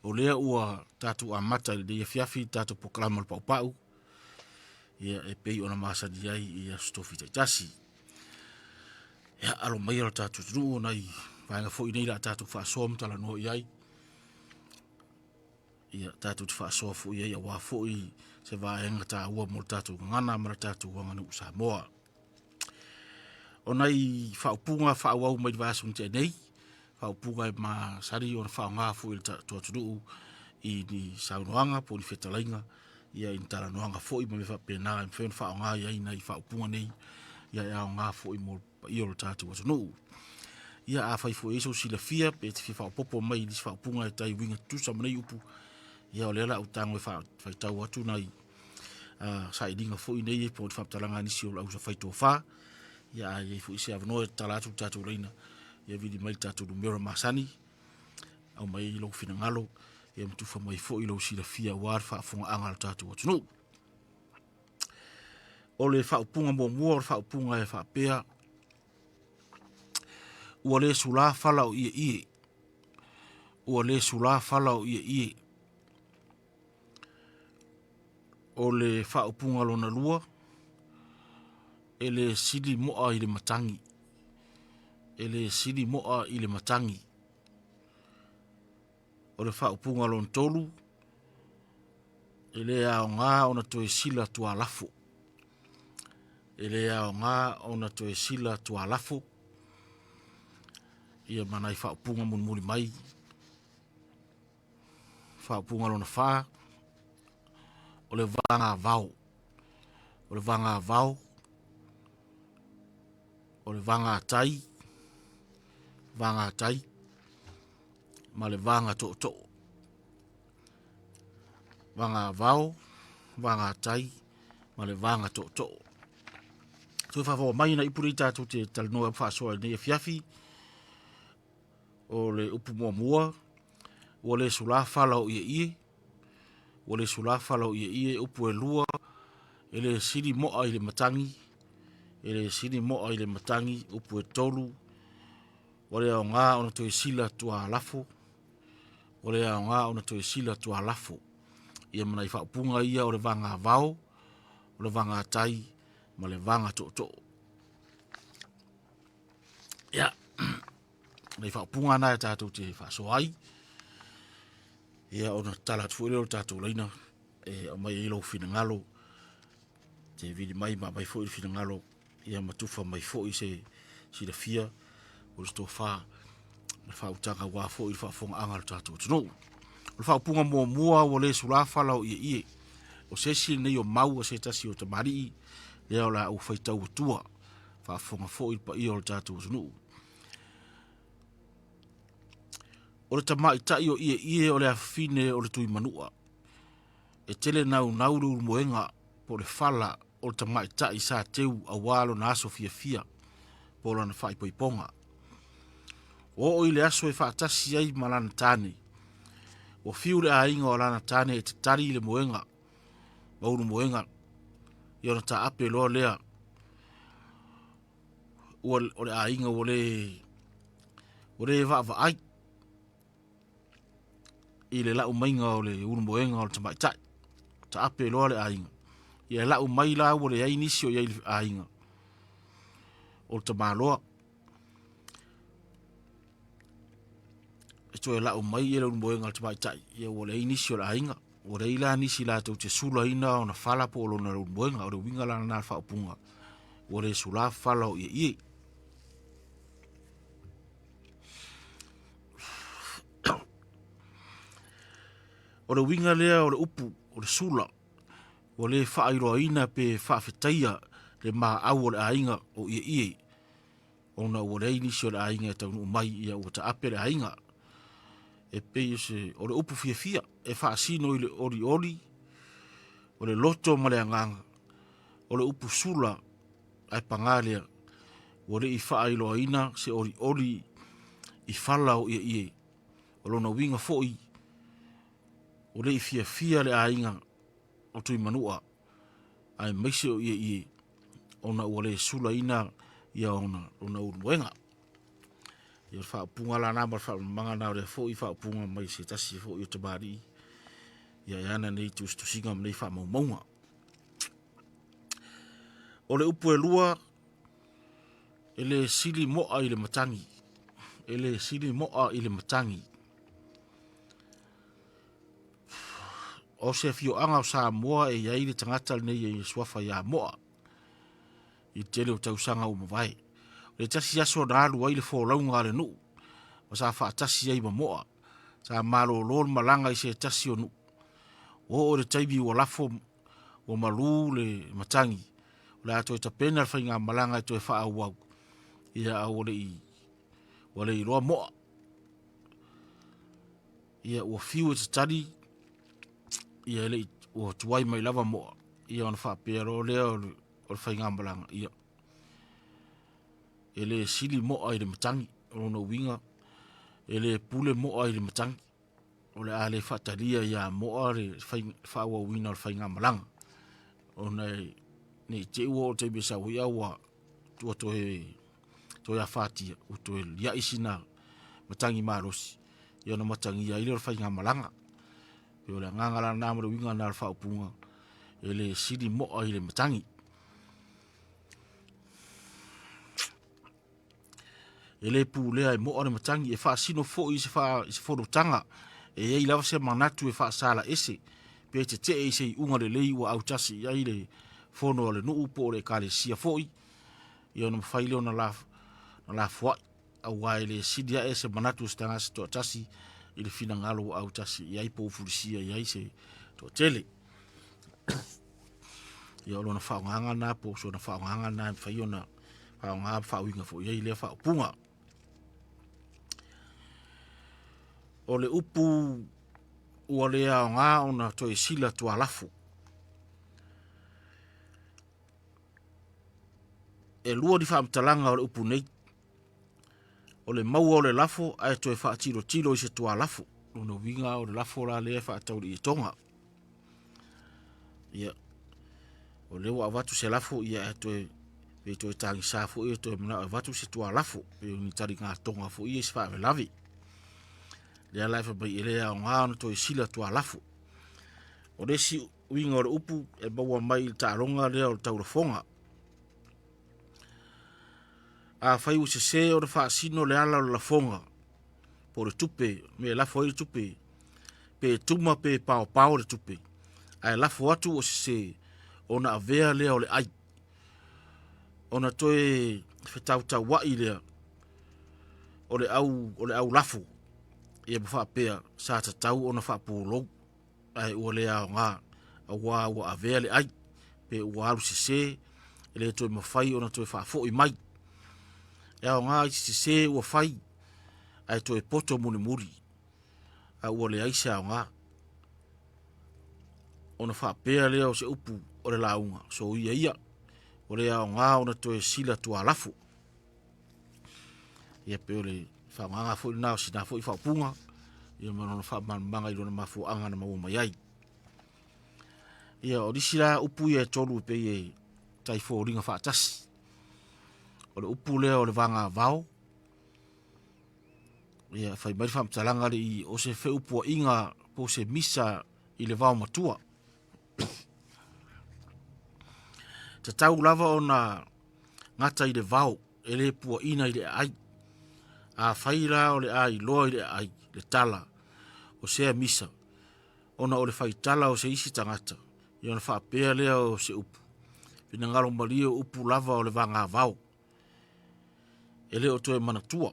o lea ua tatu a mata i le fiafi tatu pokalama le paupau ia e pei ona masani ai ia stofi taitasi ia alo mai o tatu tunu na i vaenga fo i nei la tatu whaasoa mtala no i ai ia tatu te whaasoa fo i ai a wā fo i se vaenga ta ua mo tatu ngana mara tatu wanganu Samoa o nei whaupunga whaawau mai vasu nte nei whaupunga ma sari o na whaonga fo i tatu tunu i ni saunoanga po ni whetalainga ia in tala noanga fo i mawha pena i mwhen whaonga i aina i whaupunga nei ia e ao ngā fo i mo i oro tatu watunu ia a whai fo eso sila fia pe te whaupopo mai i whaupunga e tai winga tusa manei upu ia o leala au tango e whai tau atu nai sa i ringa fo i nei po ni whaptalanga nisi o lau sa whai tō wha ia a iei fo i se avano e tala atu tatu reina ia vidi mai tatu numero masani au mai i lau fina ngalo ia mtufa mai fo i lau sila fia war whaafunga angal tatu watunu o le whaupunga mua o le whaupunga e whaapea ua le sula fala o ie ie ua le sula fala o ie ie o le whaupunga lona lua e le sili moa i le matangi e le sili moa i le matangi o le whaupunga lona tolu e le ao ngā ona toe sila tua lafo e le ao ngā ona toe sila tua lafo ia mana i whaupunga munmuri mai whaupunga lona wha o le vanga vau o le vanga vau o le vanga tai ma le vanga to vanga vau vanga tai ma le vanga to so fa mai na ipuri tatu te talnoa fa so ne fiafi o le upu mua o le sula fala o ie o le sula fala o ie upu e lua e le siri moa i le matangi e le siri moa i le matangi upu e tolu o le ao ngā ona toe sila tua lafo o le ao ngā ona toe sila tua lafo ia mana i whaupunga ia o le vanga vau o le vanga tai ma le vanga to ia nei whaupunga na e tātou te whaaso ai ia ona tala tufu o tātou leina e o mai ilo fina ngalo te vidi mai ma mai fo i fina ngalo ia matufa mai fo i se si da fia o le sto fa le whautanga wā fo i whaafonga angal tātou tunu o le whaupunga mua o le sulafa lau ie o se si nei o mau o se tasi o tamari lea o la au whaitau o tua whaafonga fo i pa i o le tātou tunu o le tamai tai o ie o le afine o le tui manua e tele nau ru moenga po le fala o le tamai tai sa teu a walo na aso fia po lana whai poiponga o ile aso e whaatasi ai malana tane o fiu le ainga o lana tane e te tari le moenga mauru moenga i ona ta ape loa lea o le ainga o le va ai i le lau mainga o le uru moenga o le tamai tai ta ape loa le ainga i le lau mai la o le ainisi o i ainga o le tamaloa e to e lau mai i le uru moenga o le tamai tai i o le ainisi o le ainga o le ila nisi la tau te sula ina o na fala po o lona uru moenga o le winga la na whaupunga o le sula fala o ie o le winga lea o le upu o le sula o le whaairoaina pe whaafetaia le maa au o le ainga o ie o na o le inisi o le ainga e taunu mai ia o ta ape le ainga e pe se o le upu fia e whaasino i le ori o le loto ma le anganga o le upu sula ai pangalea o le i whaairoaina se ori i whala o ie o lona winga foi o le fia le ainga o tui manua ai maise o ie ona o le sula ina ia ona uru moenga Ia whaapunga la nā mara whaamanga nā rea fo i whaapunga mai se tasi fo i o te mari. Ia iana nei tusinga nei whaamaumaunga. O le upu e lua, ele sili moa i le matangi. Ele sili moa i le matangi. O se fio anga o sa moa e iai le tangata nei e suafa ia moa. I tele o tausanga o mawai. Le tasi aso na alu ai le fōlaunga le nuu. Ma sa whaatasi ai ma moa. Sa malo lor malanga i se tasi o nuu. O le taibi o lafo o malu le matangi. Le ato e tapena le whainga malanga e to e wha au au. Ia au le i roa moa. Ia ua fiu e tatari. Ia le ua tuai mai lava moa. Ia ona wha pero lea o le whainga malanga. Ia. Ele sili moa i le matangi. Ona winga. Ele pule moa i le matangi. O le ale whataria ia moa le whaua wina o le whainga malanga. Ona nei te ua o te bisa huia ua tua toe a whatia. O toe lia isina matangi marosi. Ia ona matangi ia ile o le whainga malanga. Peo le ngangala nāmara winga nā le whaupunga. Ele sili moa i le matangi. Ele pūlea e moa le matangi e whaasino fo i se whorotanga. E ei lava se manatu e whaasala ese. Pe te e se i unga le lei ua autasi i le whono le nuu po le kare sia fo i. I ona mwhaile o na la fuai. Au wai le sidia e se manatu se tanga se to atasi. I le fina ngalo autasi i ai po furisia i ai se to tele. I olo na whaonganga nā po so na whaonganga nā mwhai o na whaonganga whaoinga fo i ai lea whaopunga. O le upu ua lea o ngā o na toi sila tua lafu. E lua di whaamtalanga o le upu nei. O le maua o le lafo ai toi whaatiro tiro i se tua lafu. Nuna winga o le lafo la lea whaatauri i tonga. Ia. O leo a watu se lafo ia e toi tangi sāfo e toi mana a watu se tua lafo. Pe ni tari ngā tonga fo i e se whaave lavi. Lea laifa bai elea o ngā ona toi sila tua lafo. O resi winga o le upu e baua mai ta ronga lea o le taurafonga. A whai u se o le whaasino le ala o le lafonga. Po le tupe, me lafo i le tupe. Pe tuma pe pao le tupe. Ai lafo atu o se ona avea lea o le ai. Ona toe whetau wai lea. O le au lafo. Ia ba whaapea sa tatau ona whaapolou. Ai ua lea o ngā. A ua avea le ai. Pe ua alu se. Ele toe mawhai ona toe whaafo i mai. Ia o ngā i se ua whai. Ai toe poto muni muri. A ua le aisa o ngā. Ona whaapea lea o se upu o le launga. So ia. O lea o ngā ona toe sila tua lafu. Ia peo le whaanganga fo i nao sina fo i whaupunga. Ia mana whaamanga i lona mafu anga na maua mai ai. Ia o disira upu ia e tolu pe i tai fo ringa whaatasi. O le upu lea o le vanga vao. Ia whai mai whaamtalanga i o se whe upua inga po se misa i le vao matua. Te tau lava o na ngata i le vao, e le pua ina i le ai. A whaira o le ai, loa i le ai, le tala, o sea misa. Ona o le whai tala o se isi tangata, i ona whaapea lea o se upu. Pina ngaro maria upu lava o le vanga vao. E le o toe manatua,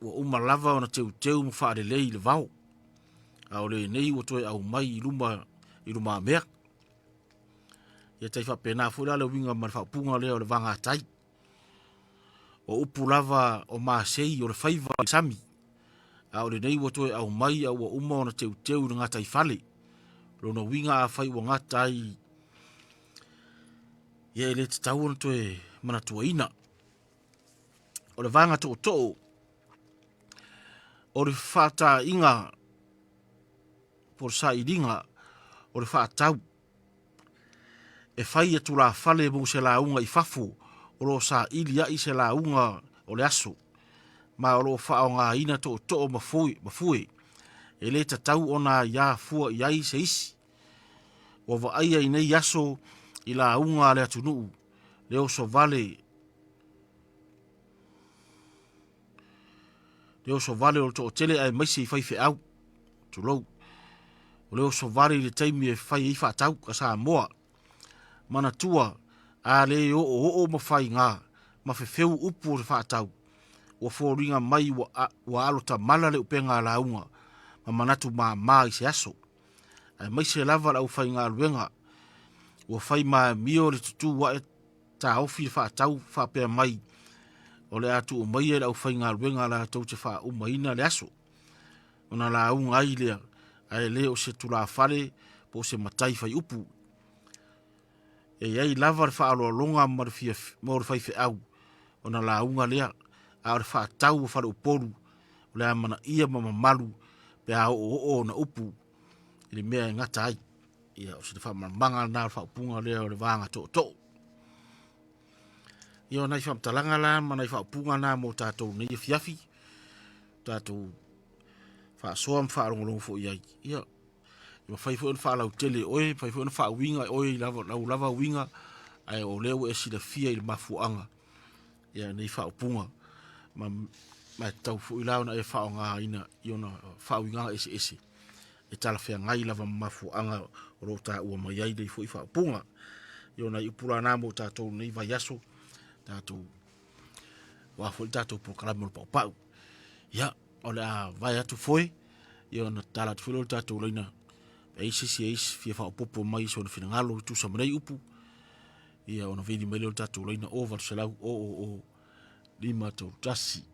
ua uma lava o na teu mwhaare lei le vao. A o le nei o toe au mai i luma mea. Ia tai whapena fura le winga man whapunga lea o le vanga tai. O upu lava o maasei o le whaiva i sami. A o le nei wato e au mai au a uma o na teu na ngatai whale. Lona winga a whai wa ngatai. Ia ele te tau na toe manatua ina. O le vanga to. O le whata inga. Por sa iringa. O le whatau. E whai atu la whale mo se la unga i fafu, o lo sa ilia i se la unga o le aso. ma o loo whaonga to mafue. E le tatau ona ia fua iai se isi. Wa wa aia i nei aso i la unga le atunuu. Leo so vale o to tele ai maisi i whaife au. Tulou. O leo so vale le taimi e whai i whaatau ka sa moa. Mana tua a le o mawhai ngā. Ma fefeu upu o le whaatau. Wa fōringa mai wa alota mala le upenga la unga. Ma manatu ma i se aso. Ai maisi lava la ufai ngā luenga. Wa whai ma mio le tutu wa e ta ofi le whaatau whapea mai. O le atu o mai e la ufai ngā luenga la tau te wha umaina le aso. Ona la unga ai lea. Ai leo se tula whare po se matai whai upu. E iei lava le wha aloa longa ma le whaife au. Ona la unga lea. A le whaatau o whare uporu. O le amana ia mamalu. Pe a o na upu. Ile mea ngata ai. Ia o se te whamanga na whaupunga lea o le vanga to. Ia nai whamtalanga la ma nai whaupunga na mo tātou nei e fiafi. Tātou whaasoa m whaarongolongo fo iai. Ia. Ia whaifo en whaalau tele oe. Whaifo en whaawinga oe lava winga. Ai o leo e sida fia i le mafuanga. Ia nei whaupunga. Ma tau fu ilau na e whaonga ina. Ia na whaawinga ese. E tala whea ngai lava mafuanga o rota ua mai ai dei fu i whaupunga. Ia na i upura nā mo tātou nei vai aso. Tātou wafo i tātou proklamo le pau. Ia, o le a vai atu foi. Ia na tala tu whilo tātou leina. Eisi fia whaupopo mai so na whinangalo tu sa manei upu. Ia ona vini mai leo tātou leina o Valselau o lima tau tasi.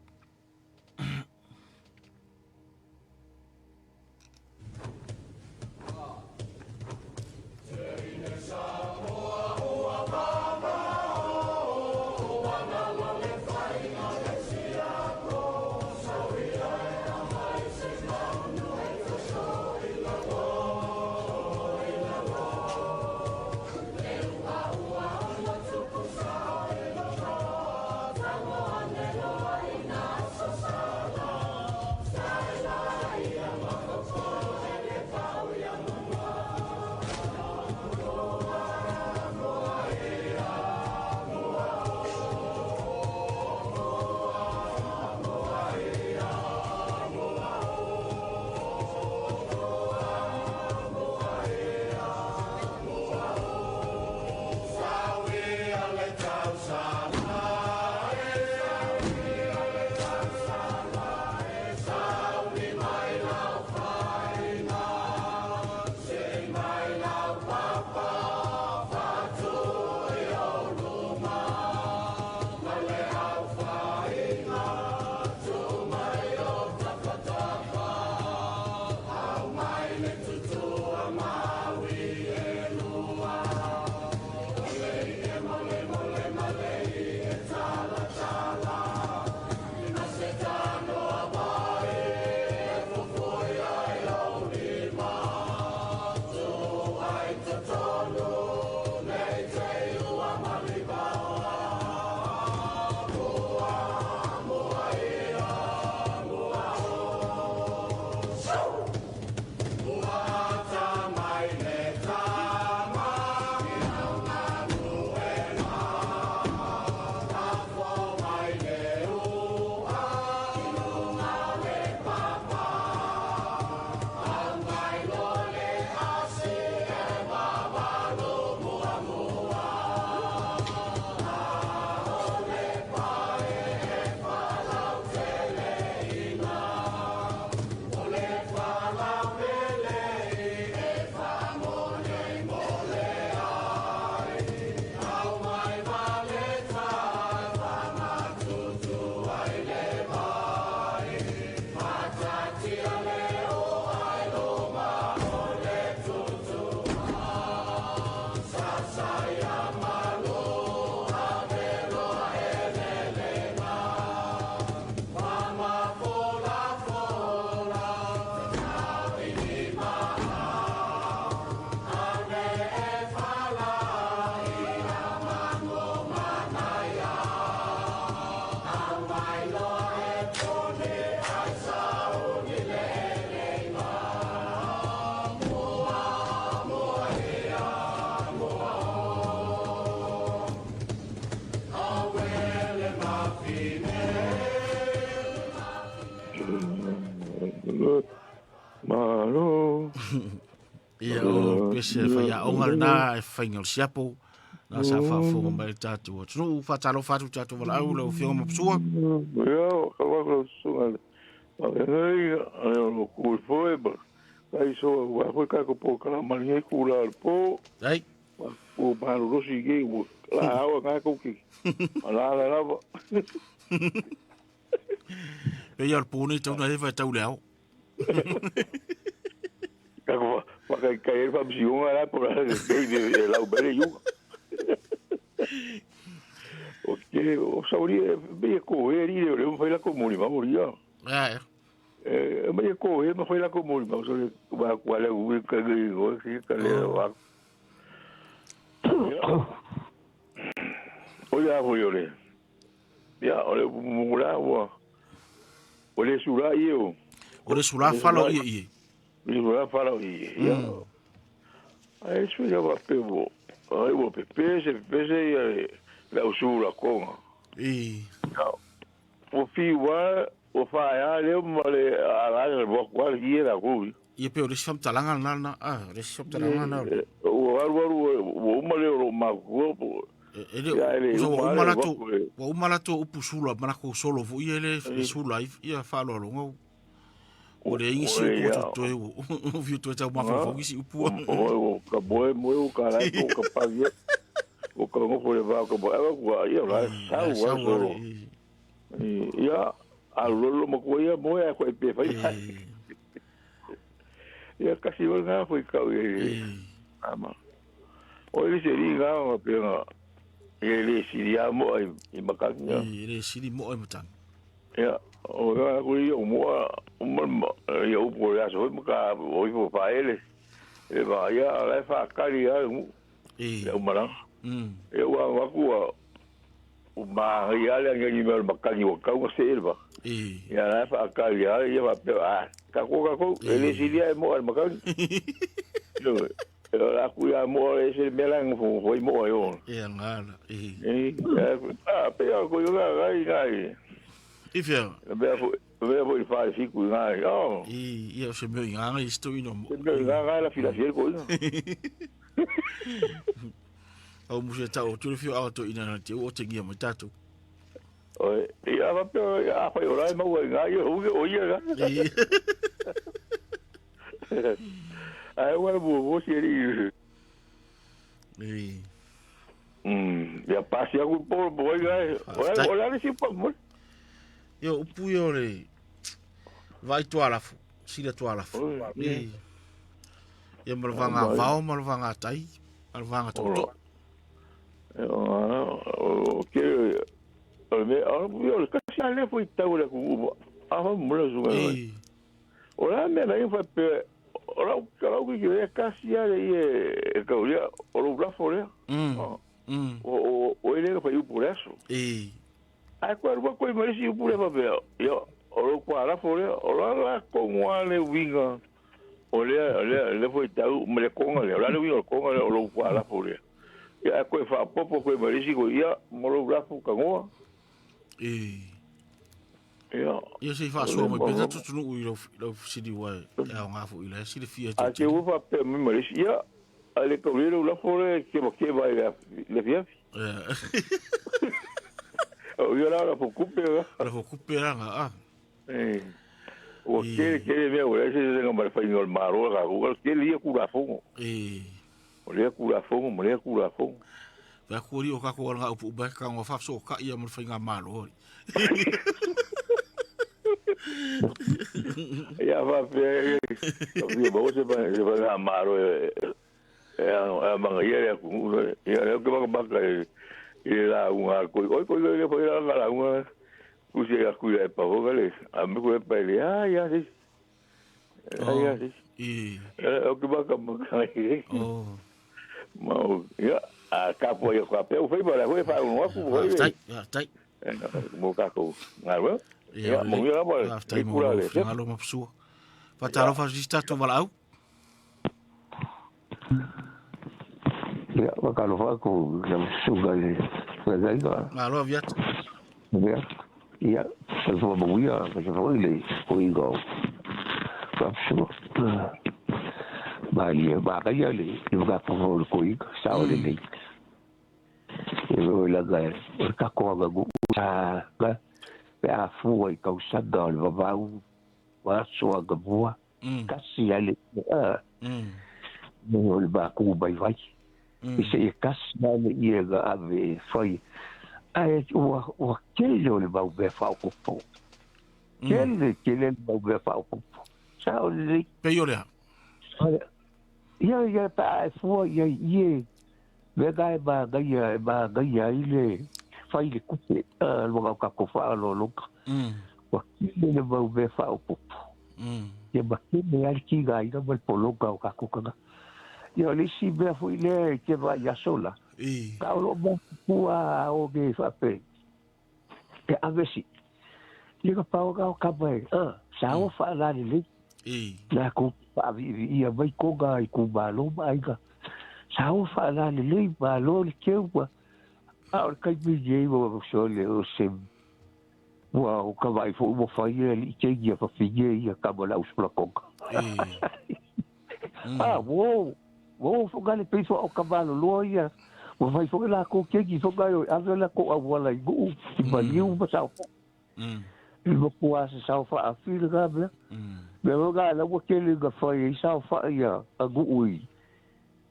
Ia o pese fa ia o ngal na faingal siapo na sa fa fo mai tatu. Tu fa talo fa tu tatu wala au le fio mo sua. Ia ka wa ko sunga. Ma nei o ku foi ba. Ai so wa foi ka ko po kala mali ku la po. Ai. O ba ro si ge o la au ka ko ki. La la la. Pe ia po ni tu na e fa tau leo. Kako ka e fa si un ala por de la ubere yu. Okay, o sauri be ko e ri de le foi la comuni ma moria. Me ko e me foi la comuni ma so ba kwale u ka ge go si ka le wa. Oya foi ole. Ya, ole mura wa. Ole sura io. Ole sura falo i. Ole falo i. Ya. Ai su ya va pevo. Ai wo pese ya la usura con. O fi wa o fa ya le male ala le bo kwa hiera ku. Ia pe ole sham talanga na ole sham talanga na. O o male o ma ku. O malato o pusula mana ko solo fu ele sula ia falo longo. O le ingi si ko to o viu to ta ma fo si upu. O ka boe mo o ka la ko ka pa ye. O ka ngo fo le va ko boe wa ia la sa wa. Ia a lolo mo ko ia mo e ko pe fa. Ia ka si nga foi ka ama. O ele se liga o pe ele siria mo I makanga. Ele siri mo matan. Ya, o ga ko yo mo yo po ya so mo ka o po pa ele. E va ya la fa kali ya mo. Ya mara. E wa ku o ma ya le ngi me makani o ka o se elba. Ya la fa kali ya va pe ka ko ele siria mo makani. La cuya mo es el melang foi mo yo. Ngala. Pe ko yo gai. Ifia. Ve foi fa fiku gai. Ia se meu nganga isto ino. Gai la filafiel ko. Au musa tau tu fio auto ina te o te ngia matatu. Ia va pe a foi ora mo gai o ia. Ai wa bo se ri. Ya pasi aku por boy gai. Ora si po. Yo upu yo le. Vai tu alafu. Sila tu alafu. Ya malvanga vao malvanga tai. Malvanga toto. Que me yo kasi ale foi tau le ku. Mo le zuga. Ora me na foi pe ora que é casia e cauria o blá fora o ele foi por isso aí quando vai comer mais por papel eu o para fora ora lá com ale vinga olha foi tão me com ale ora vinga com ale o para fora e aí coi fa popo coi mais ia moro blá com o Ia se fa so mo pesa tu no u lo sidi wa ya nga fu ile sidi fia tu. A que o fa pe me Malaysia ale ko le la fore que va le fia. O yo la fo coupe. La fo coupe nga O que ve o ese de no fa no maro ga o que le ku la fo. O le ku la fo mo le ku la fo. Va ku ri o ka ko nga u ba ka ngo fa so ka ia mo fa nga malo. Ya va pe vos se va a maro a mangueira com ya que va e la unha ko le foi la unha puse a cuidar pa vogale a me ko pa le ya sí ya sí o que va mau ya a capo yo capo foi para un oco foi tai mo caco ngalo ya mo ya ba ngalo mo psu fatalo fa jista to valau ya va calo fa ko ya suga le ga ngalo viat ya se fo mo ya se fo le o igo fa psu Malia Maria le lugar por coi sao le le la ga ka ko ga gu ga a fu i ka sa ga le va wa so ga bua ka si ale no le ba ku bai vai e se ka sa le i ga ave foi ai o que le ba be fa ko po que le ba be fa ko sao le pe yo le ya pa fu ya ye vega ba ga ile fai le kupe lo ka ko fa lo wa le ba be fa o po ye ba ke me al ki ga ida ba polo ka ko ka yo le si be fu ile que va ya sola ka lo ba fu a o ge fa pe e a ver si ye ka pa o ka ba sa o fa la le la ko pa vi ia vai ko ga i ku ba lo ba ga sa o fa la le ba lo le ke wa a o kai bi je wo so le o se wa o ka vai fo mo fa ye li ke ia fa fi ye ia ka bo la us pla ko wo fo ga le pe fo o ka ba lo ia wo vai fo la ko ke ki fo ga yo a la ko a wala i bu ti ba liu ba sa il va pouvoir se sa fa a fi ga bla me ga la wo ke le ga fa i sa fa ia a gu ui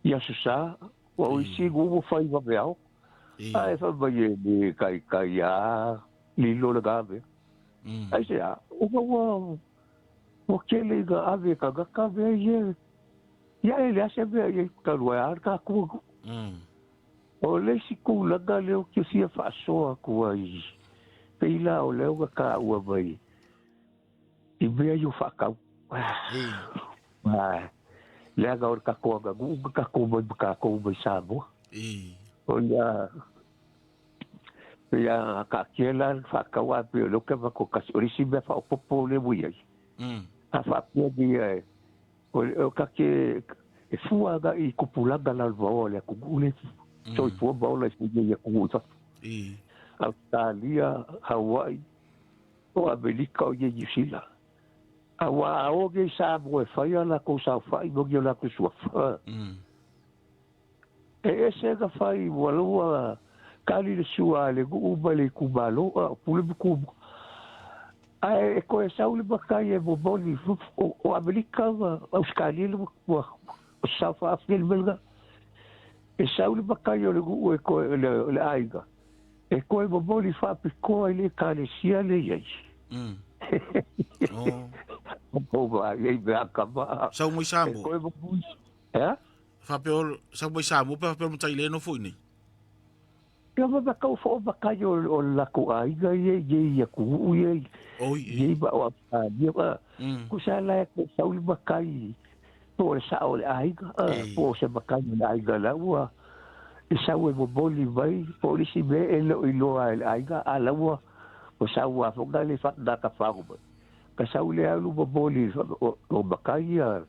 ia su sa o i si gu wo fa i va bel ai fa ba ye ni kai ya li lo la ga be ai se a o ke le ga ave ka be ye ya ele se be ye ka lo ar ka ku o le si ku la ga le o ke si fa so ku ai peila o le o ka ua vai i vea yo fa ka le aga o ka ko ga gu ka ko vai sa bo o ya ka kela fa ka wa pe lo ka ko ka o si be fa o popo le wi ai a fa pe di o ka ke e fu aga i kupula ga la vo le ku le so i fu ba le si ye ku ta Australia, Hawaii, o Amerika o New Zealand. Awa o ge sa bo fai ala ko sa fai bo ge la ko su fa. E se ga fai wala kali le su ale go bale ku balo pule ku. Ai ko sa ule ba kai e bo boni o Amerika Australia o South Africa belga. E sa ule ba kai o le go ko le aiga. E koe maboli whape koe le kare sia le iei. O ba, iei mea kama. Sau moi sambo. E koe maboli. Ea? Whape o, sau moi sambo, pe whape o mutai le no fui ni. Ia mama kau fo bakai o lako aiga iei ia kuhu iei. Iei ba o apania ba. Kusa la e ko sauli bakai. Po le sao le aiga. Po se bakai le aiga la ua. E sau e maboli vai, polisi me e lo iloa e aiga a laua o sau a fonga le whakna ka whaku mai. Ka sau le alu maboli o makai a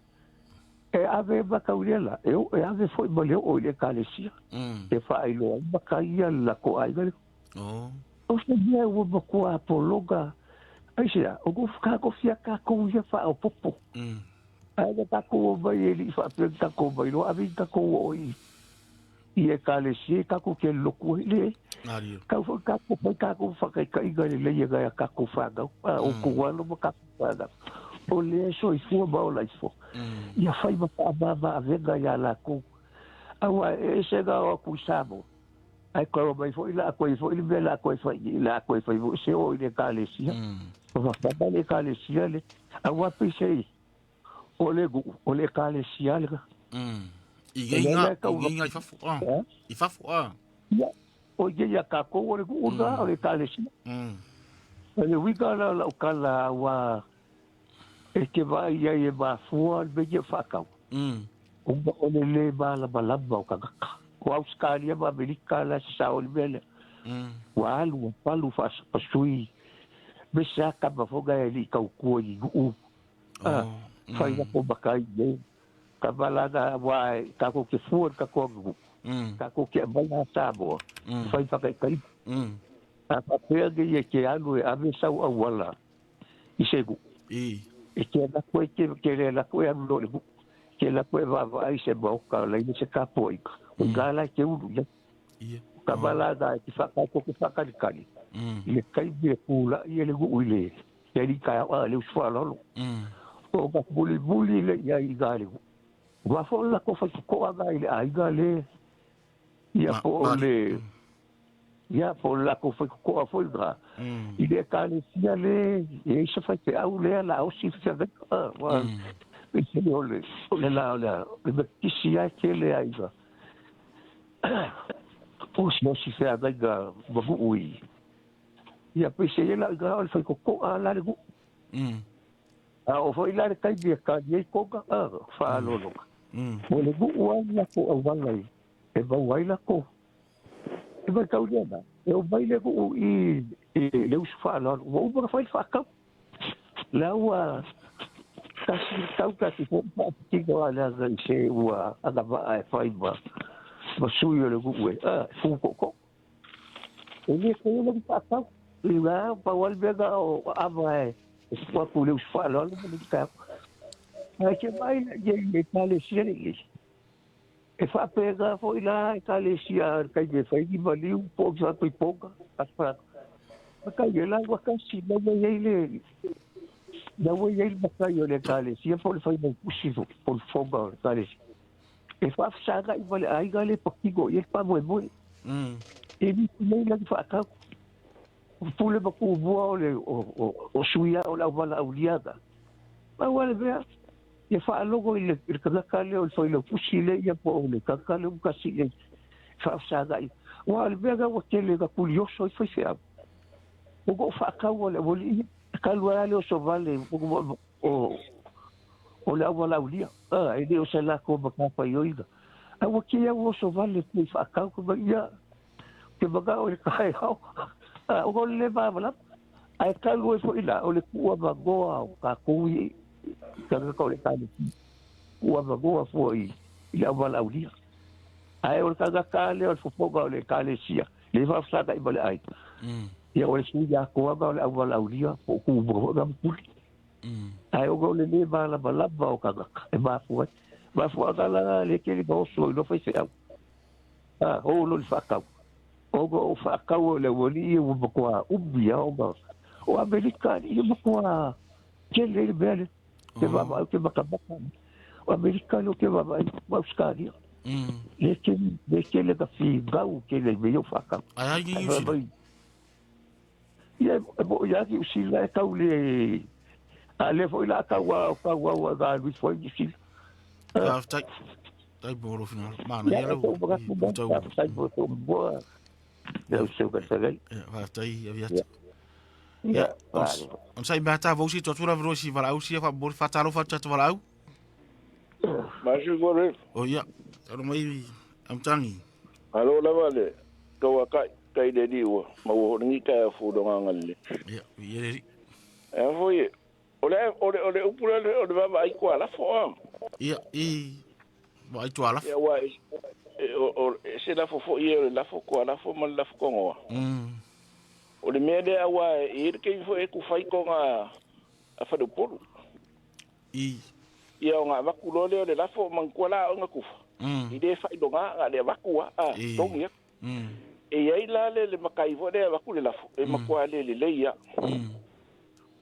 e ave makauria la, e ave foi maleo o le kalesia. E wha iloa makai a la ko aiga le. O se mea ua makua a pologa. Aisea, o go kako fia kako ia wha o popo. Aiga kako mai e li whapia kako mai lo, avi kako o i. I e kalesia kako ke loku le kako kako fakai kai ga le ga kako faga o kuano mo kako faga o le so i fu ba o la fo ia fai ba venga ya la ku awa e se ga o ku sabo ai ko ba fo ila ko fo ile la ko fo se o ile kalesia o fa le kalesia le awa pe sei o le kalesia le I inga i fafu i fafu o ia ka ko o le kuga o le kalesi le wika la kala wa e ke vai ia e ba fua be je faka o le ba la balaba o kaka o Australia ba Amerika la sa o le wa alu palu fas pasui be sa ka ba foga e ka ku i u fai ko bakai Kabalada wai kako ke fuor kako kako ke bala sabo fai pakai kai a papel de que algo a veces wala isegu e que la ko ke la ko ando ke la koe vai se boka la ni se kapoi o gala ke ulu ya ka bala da ki faka ko ki faka di kali le kai be kula ye le gu ile ye di ka le usfa lo o ka buli le ya i gale wa fo la ko fa ko aga ile ai gale ya po le ya po la ko fa ko a fo dra ile ka le sia le e se fa te au le la o si fa de wa se le la le kisi ya ke le ai ga o si se a ga bu ui ya pe se la ga o fa ko a la le gu o foi la kai dia ka ye ko ka fa lo lo o le gu wa la ko a wa lai e ba wa la ko e ba ka udia da e o vai le gu i le us fa lo o ba fa ka la wa ka si ko pa ti go ala ga se wa aga ba ai fa ba ba su yo le gu e fu ko e le ko le pa ka la pa wal be ga o ava kwa kule usfalo lo ka ke mai ye ka le siri e fa pega foi lá ka le sia ka ye fa i vali un po sa pe poca aspa ka ye la wa ka si no ye le da wo ye ba ka yo le ka le sia por fa no pusivo por foga ka le e fa sa ga i vali ai ga le pokigo ye pa mo e vi me la fa ka pule ba ku bua o suia o la wala uliada ma wala bea ye fa logo ile ka kale o foi lo pusile ye po le ka kale u kasi le fa sa ga wala bea ga o tele ga curioso foi fea o go fa ka wala boli ka wala o so vale o la wala ulia ele o se la ko ba ka pa yoida a o que o so vale foi fa ka ko ba ya que ba ga o ka ha o le va bla ai ka lo fo ila o le ku ba go ka ku ka ko le ka ku ba go fo i ila ba la ulia ai o ka ka le o fo ga le ka le sia le va sa da i ba ai ya o su ya ko ba la ulia ko ku bo ga ku ai o go le va la ba o ka e ba fo ga la le ke le go so lo fa se o lo fa ka o fa ka o le woli o ko ubia o americano e ko que le bele que va ka o americano que va buscar le que le ka fi gau que le meio fa ka ai ya bo ya ki usi la ka le ale foi la ka wa ga Luis foi difícil tai bolo final mana ya lo eu sei que sabe va tai aviat ya on sai bata vo si to tura vro si vala usi fa bor fa talo fa chat vala ma ju gore o ya ro mai am tangi alo la vale to kai de di wo ma wo ni ka fu do ngalle ya ye e foi ole upura ole va ai kwa la fo ya vai tu ala ya wa o se la fo ye la fo kwa la fo mal la fo ngo o le me de awa e ke fo e ku fai ko nga a fa do polu ia nga va ku lo le la fo man ko la nga ku i de fai do nga le va ku a tong ya e ai la le makai fo de va ku le la fo e makwa le ya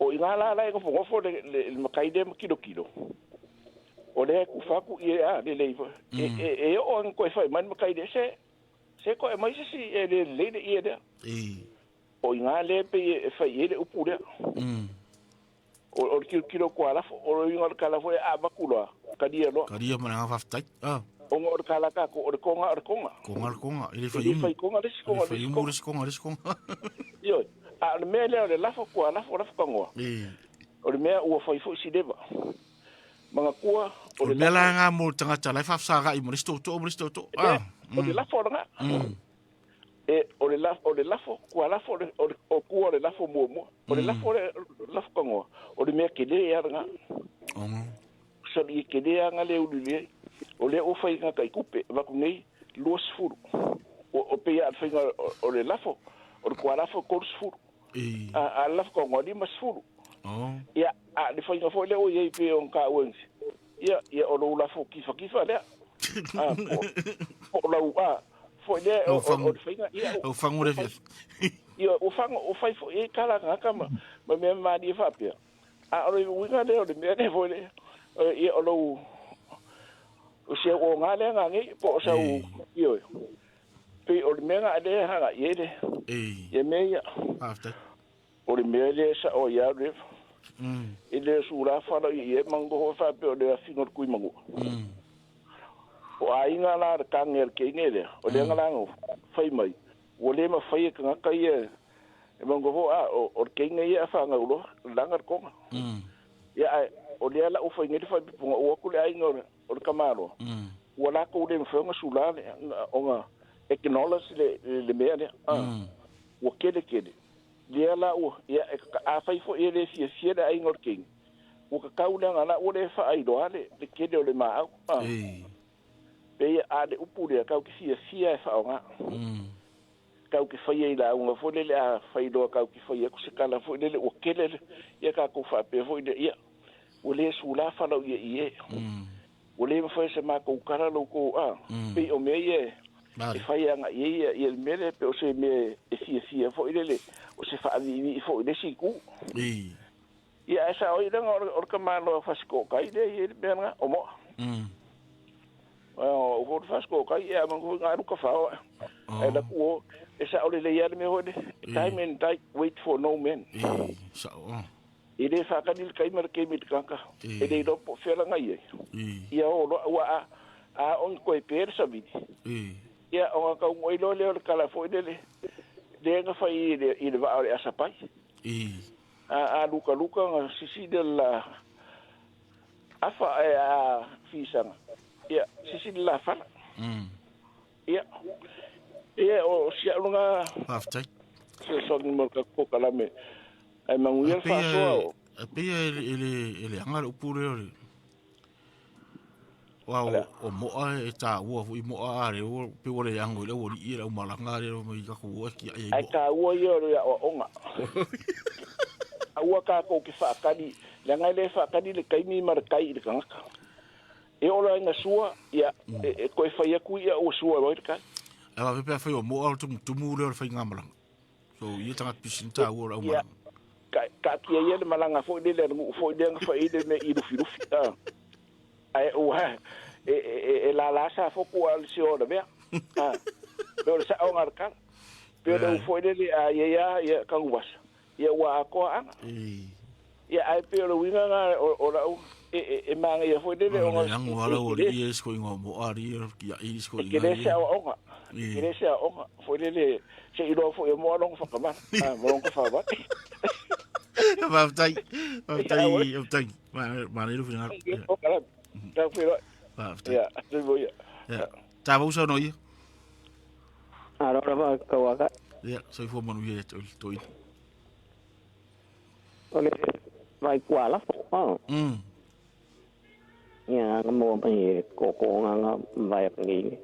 o inga la ko fo le makai de kilo o le ku fa ku e a le e o ko fai man makai de se ko e mai si e le e de o inga le pe fai ele upure o kilo ko ala o inga kala fo a bakula kadia mana fa tai o ngor kala ka ko o konga ile fai konga yo a le mele le la fo ko ala fo kongo o le me o fai fo si deba manga kua o le la nga mo tanga tala fa sa ga i mo sto to o le la fo nga o le lafo ko lafo o ko le lafo mo o le lafo kongo o le me ke le ya nga so di ke le nga le ulie o le o fai nga kai kupe va ku nei los furu o pe ya fai nga o le lafo o ko lafo ko furu a lafo kongo di mas furu ya a le fai nga fo le o ye pe on ka wensi ia o lo la fo kifa le po la fo le o finga ia o fango le ia o fango o fai fo e kala ngaka ma me di fa pia o winga le o me ne fo le ia o lo o se o ngale ngangi po sa u io pe o me nga de ha ia de ia me ia after o me le sa o ia le ele sura fa ia mango fa pe o le fingo kui mango o ainga la ka ngel ke ngele o le ngala fai mai o le ma fai ka ka ia e mango o ke ngai fa nga ulo langar ko ya o le la o fai ngel fa o ku le ainga o kamaro o la ko le mfenga sula o nga acknowledge le me ne o kele le la o ya a fai fo ele fie da ainga king o ka kaula nga o le fa ai do ale le kele o le ma pe a de upure ka ki fie fa nga ka ki fai la o fo le a fai do ka ki fai ko se kala fo le o kele ya ka ko fa pe fo de ya o le sula fa lo ye o le fa se ma ko kara lo ko pe o me ye e fai nga ye ye mele pe o se me e fie fo le o se fa vi fo le siku ia esa o ida or ka malo fasko kai de ye benga o mo o ko fasko kai ia man ko ngaru ka fa e da ko esa o le ya me hode time and die wait for no man sa ide fa ka dil kai mer ke mit kanka ide do po fela ngai ia o wa a on ko e per sa vidi ia o ka ngoi lo le kala fo de nga fa i va asa pai a luka nga sisi della afa a fisanga ia sisi della fa ia o sia lunga after so mo ka ko kala me ai manguia fa so pe ele anga upure o mo e ta wo i mo are o pe o le ango le o i le malanga le mo i ka ko ki ai ka wo yo ya o nga aua ka ko ki fa kadi le ngai le fa kadi le kai mi mar kai le kanga e o la nga sua ya e ko fa ya ku ya o sua o ka ela pe fa o mo o tu mu le fa ngamala so i tanga pisinta o o ma ka ki ye le malanga fo de le fo de nga fa ide me i du firu ai o ha la sa fo ku al si o de be pero sa o ngar kan pero fo de ya ka was ya wa ko an ya ai pero winga o la e manga ya fo de o ngang wala o i es ko ngo ari ya i ko i ke sa o nga ke sa o nga fo de se i do fo e mo long fa kama mo long fa ba va tai ma le final ta pero ya te voy ya ta vou so no ia ahora va ka waka ya soy fo mo ia to ole vai kwala ya mo mai ko nga vai ngi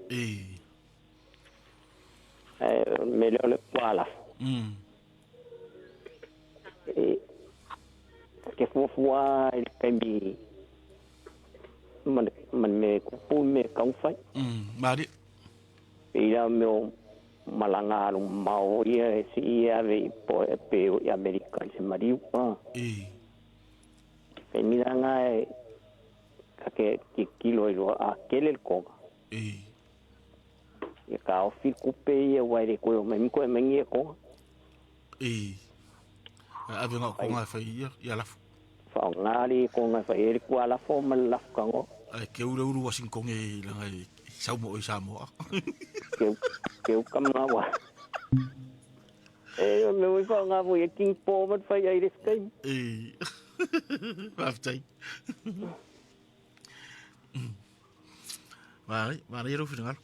melhor le kwala que fua il cambi man me ku me kau fai mari ira meu malanga lu mau ia si ave po pe america se mariu e miranga que kilo ilo aquele el coga e ka o fi kupe ia wai ko me ko me ngie ko ave nga ko nga fa ia la fa ngari ko nga fa e ko ala fo mal la kango ke uru wasin ko nge la ngai sa mo ke kam nga wa me wi fa nga vo e king po mat fa ia ris kai aftai Mari ro final.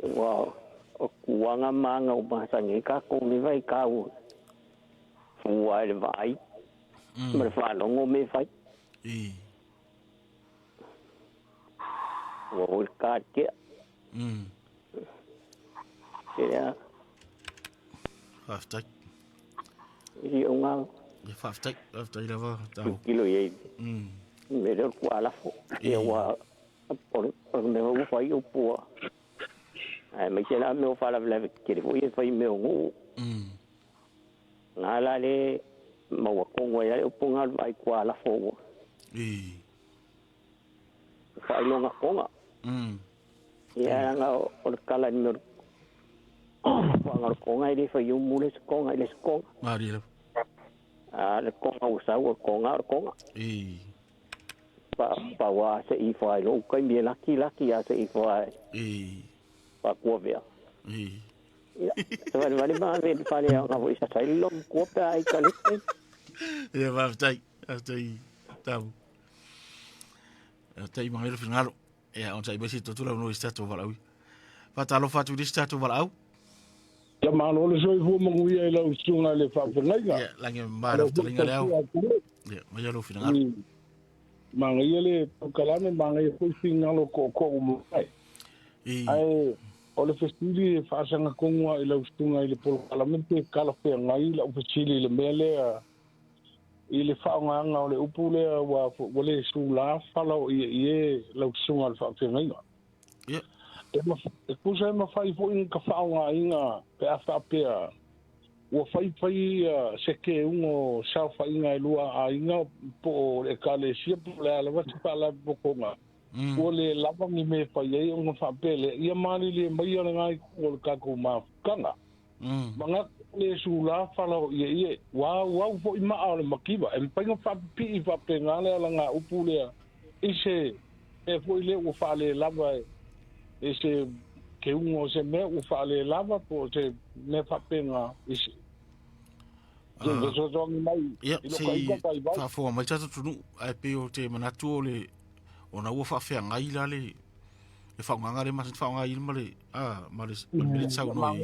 Wow. O kuanga manga o masangi ka ko ni vai ka u. Fuai vai. Mer fa longo me fai. O ka ke. Ya. Aftai. I unga. Aftai lava ta. Kilo ye. me le kwa la fo e wa por me o fai o po ai me kela me o fala vle ke vo e fai me o nga la le ma wa ko wa ya o ponga vai kwa la fo fai lo nga ponga ya nga o kala ni wa nga ko nga ile fai o mule ko nga ile ko mari le ko nga usa ko nga pa wa se I fai lo kai mi laki ya se I fai pa ko vea so vale ma ve fale nga vo isa sai lo ko pa ai kalite va tai tai mangero finalo on sai besi to tula no stato valaui fatalo fatu di stato valau ya malo le so fu mo ngi ai lo sunga le fa fa ngai ya la nge mara to linga leo ya ma ya lo finalo manga yele to kalame manga ye ko finalo ko mo ai o le festili fa sanga kongwa i lo sunga i le pol kalamente kala fe ngai la ufachili le mele i le fa nga o le upule wa le sula fala ye lo sunga fa fe ngai ya e kusa ma fai fo in ka fa nga inga pe afa pe o fai se ke ungo sa fa inga lua a inga po e kale sia po la va pa la po nga o le lava ni me fa ye ungo fa pele ia mani le mai ona ngai ko ka ko ma kanga manga le sula fala ye wa fo ima ale makiba e pa fa pi fa pe ngale la nga upule ise e fo ile o fa le lava ese que uno se me o fale lava por se me fa pena ese que so so mai fa fo mai tatu tunu ai pe o te manatu le ona o fa fe ngai la le e fa nganga le mas fa ngai male male me sa no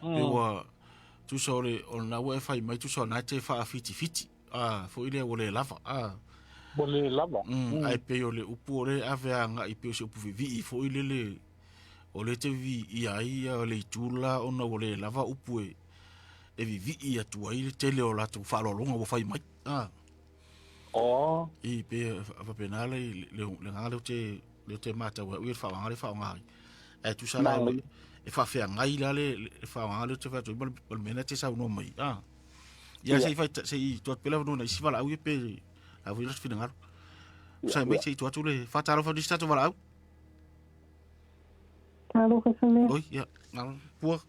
pe wa tu so le ona o fa mai tu so na te fa fiti fo ile o le lava bole lava ai pe o le upu le ave anga i pe o se upu vi fo ile le o le te vi i ai o le tula ona o le lava upu e vi i atu ai le tele o la tu fa lo longa o fai mai i pe va penale le ngale te mata o i fa nga e tu sala e fa fe nga i la le fa nga le te fa tu bol mena te sa no mai ya sei fa sei tu pela no na si vala o pe a voi las finangaro sai mai sei tu atu le fatalo fa di stato valau Alô, Cassandra. oi ya ngal puak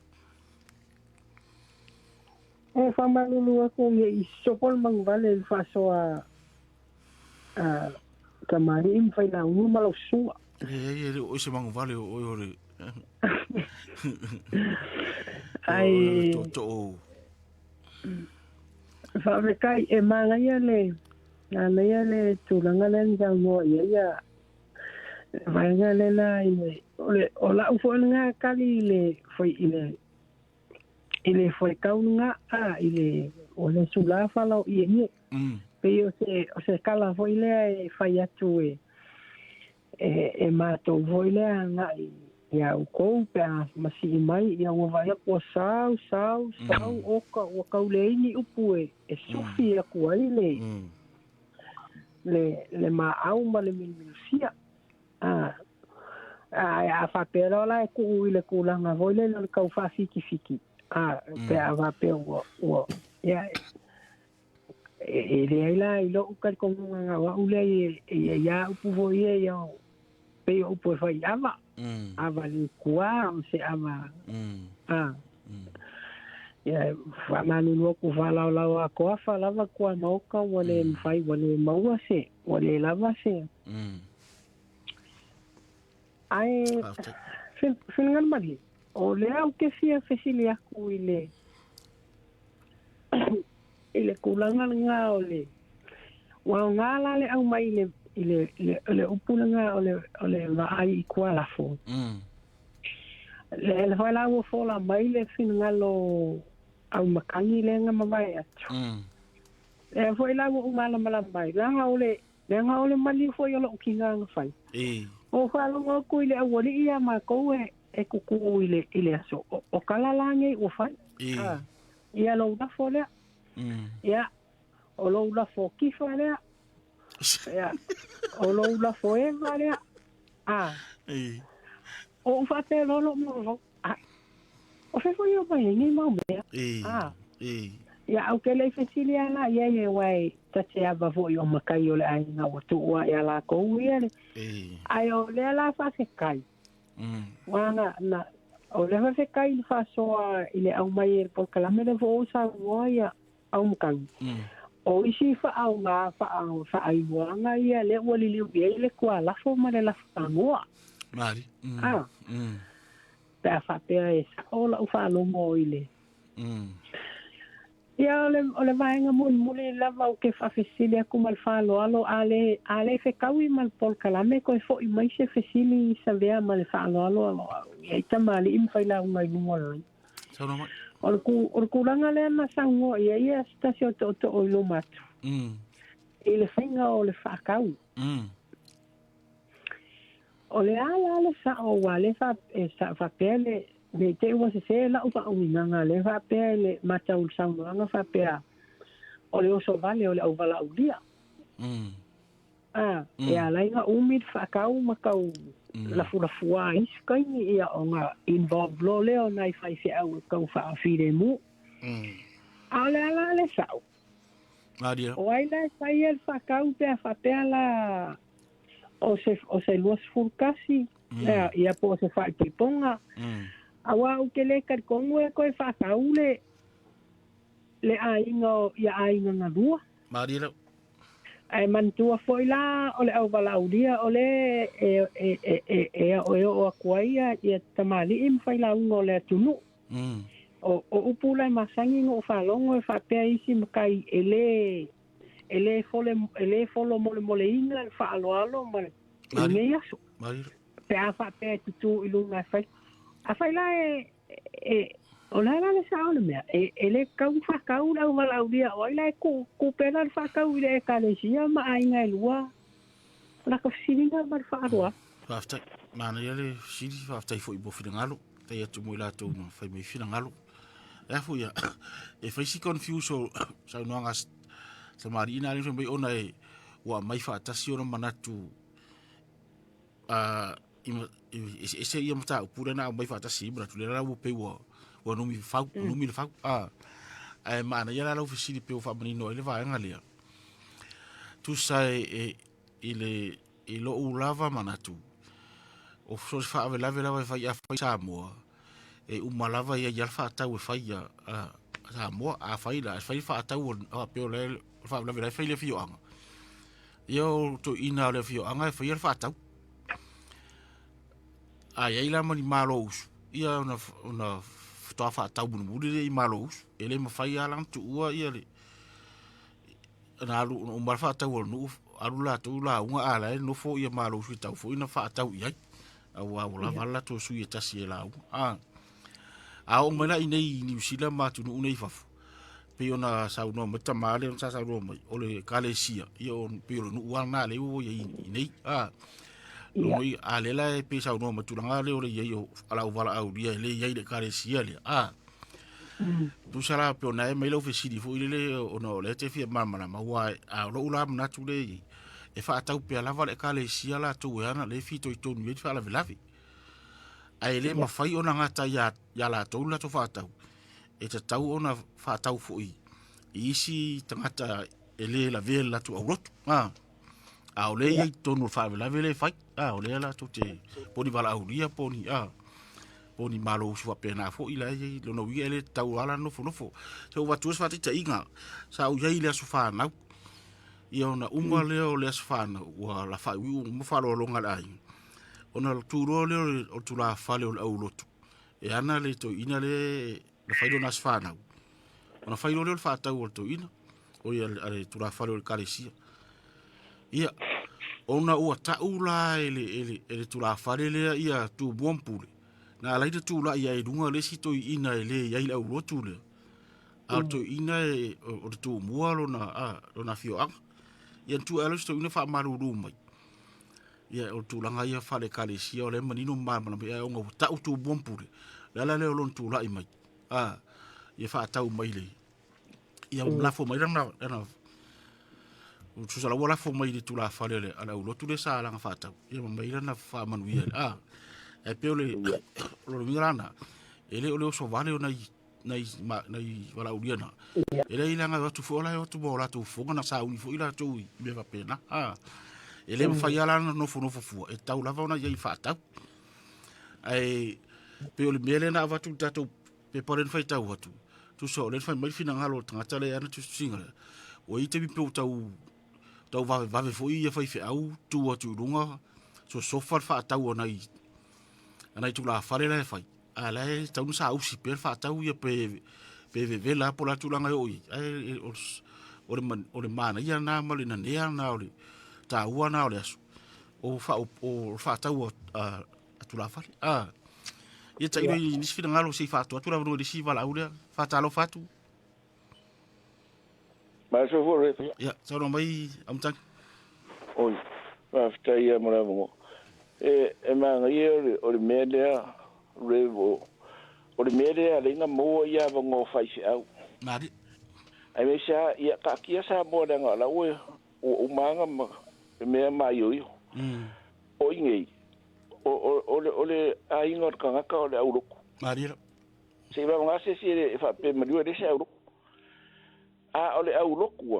e fa malulu aku ye sopol mang vale fa so a kamari im fa na un malo su o se mang vale o le ai to fa me kai e manga ye na ya le tulanga le ngango ya vai nga le la ile ola ufo nga kali le foi ile foi kaunga ile ole sula fala ye pe o se kala foi le fai atu e mato foi le nga ya o ko pe masi mai ya o vai ko sau o ka le ni upu e sufi a ko ile le ma au ma le minusia a fa pero la ku ile ku la nga voile le ka fa fiki pe ava pe o ya ele la ilo ka ko nga wa ule ya pu vo ye ya pe o pu fa ava le kwa se ava ya fa manu no ku fa la ko fa lava kwa no ka wale mfai wale maua se wale lava se ai fin ngal mali o le au ke sia fesilia ku ile kulanga nga ole wa ngala le au mai le upuna nga ole va ai kwa la fo le fa la wo fo la mai le fin ngalo au makani le nga mai atu e foi la wo mala mai la nga ole mali fo yo lo kinga nga fai o fa lo ko ile o li ia ma ko e ku ile so o kala la ngai o fai ia lo da fo le ia o lo da fo ki fa le Ya. O lo la foi vale. Ah. O fa te lo mo. Ah. O fe foi o mai ni mau me. Ah. Ya o que le fesilia na ye wai ta te ava foi o makai o le ai na o tu wa ya la ko ye. Ai o le la fa se kai. Wana na o le fa se kai fa so ile au mai por kala me le vo sa wa au mkan. O isi fa au nga fa ai wanga ia le wali liu be le kwa la fo ma le la fa ngoa. Mari. Ta fa pe esa o la fa lo mo ile. Ia ole vai nga mun le lava o ke fa fesilia ku mal fa lo alo ale fe kawi mal pol kala me ko fo i mai se fesili sa vea mal fa lo alo ia tamali im fa la ngai ngol. Sa no Or kuranga le na sango ia stasio to o lo mat. Ile finga o le fa kau. O le ala le sa o wale fa pele de te was se la upa o minanga le fa pele mata ul sango nga fa pea. O le oso vale o le au vala u dia. Ya la inga umid fa kau makau la fua iskai ia o nga involve lo leo nai fai se au kau fa fire mu. Ale ala le sau. Maria. O ai la fai el fa kau pe fa pea la o se luas furkasi. Ia po se fai piponga. Awa u ke le kar kongo e koe fa kau le ainga ia ainga nga dua. Maria. Ai mantua foi la o le au valaudia o le o akuaia ia tamali im fai la ungo le tunu. O upula masangi ngo falongo e fa pe isi makai ele folo mole inga fa alo mole. Me yaso. Pe fa pe tu ilunga fai. A fai la o la le sao le mea ele kau fa kau la valaudia o la ku pela fa kau ile kalesia ma ainga lua la ka filinga mar fa roa fafta mana ele sili fafta foi bo finangalo te atu mo la to no fai me finangalo e fu ya e fai si confuso sa no ngas sa marina le me ona e wa mai fa tasio no manatu ese ia mata pura na mai fa tasi bra tu le la wo pe wo o no mi fa mana ia la ofisili pe o fa menino ele va ngalia tu sai ele o lava manatu o so fa lava fa ia fa Samoa e o malava ia fa ta o fa ia Samoa a fa ila fa ta o pe o le fa lava fa ile fio anga io to ina le fio anga fa ia fa ta ai la mani malos ia una toa fa tau bunu i malos ele ma fai alang tu ua ia le na lu o ma fa tau no alu la tu la unga ala no fo ia malos i tau fo ina fa tau ia au la vala to su ia tasi la a o mena nei ni usila ma tu no nei fa pe ona sa no mata male sa no o le kalesia ia on pe no ua na le o ia nei noi alela e pe sa no matulanga le o le yo ala o vala au dia le ye le kalesia le tu sala pe ona e mai lo fesidi fo ile o no le te fi mama ma wa a lo la na tu le e fa tau pe ala vale kalesia la tu ana le fi to to ni fa la velavi ai le ma fai ona ngata ya la to la to fa tau e te tau ona fa tau fo isi tangata ele la vela tu au a o le ia tonu fa la vele fai a o le la to te poni vala au dia poni poni malo su pena fo ila ye lo no wi ele tau ala no fo so wa tu fa te inga sa u ye le su fa na ia ona uma le o le su fa na wa la fa wi mo fa lo longa ai ona tu ro le o tu la fa le o au lotu e ana le to ina le la fa do na su fa na ona fa lo le fa tau o to ina o ia ale tu la fa le o kalesia ia ona ua taula ele tu la farele ia tu bompule na la ide tu la ia e dunga le sito ina ele ia ile au tu le auto ina o tu mualo na fio ang ia tu alo sto ina fa maru mai ia o tu langa ia fa le kalesia o le manino mama na ia o ta tu bompule la le o lon tu la mai ia fa tau mai le ia la fo mai na tu sala wala fo mai tu la fale le ala ulo tu le sala nga fata ia mai na fa manu ia e pe ole lo mirana ele ole so vale ona nai wala uriana ele ila nga tu fo la tu bola tu fo na sa uni fo ila tu me va pena ele fa yala no fo fu e tau lava ona ia fata ai pe ole mele na va tu tato pe poren fa tau watu tu so le fa mai fina ngalo tanga tale ana tu singa o ite bi pe tau va fo ia fa fe au tu tu lunga so fa tau ona ana tu la fare la fa ala tau sa usi per fa tau ia pe la pola tu langa oi o le mana ia na mali na ia na ole ta ua na ole asu o fa tau tu la fare ia ta iri ni sfida ngalo sei fa tu la no di si vala ule fa ta lo fatu ma so fore ia so no mai am tan oi va sta ia mo e ma ngai o le media revo o le media le nga mo ia va ngo fai au mari ai me sa ia ka kia sa bo da nga la o manga me ma yo o ingai o le ai ngor ka ka o le auro mari se va nga se e fa pe ma dio de se auro o le auro ku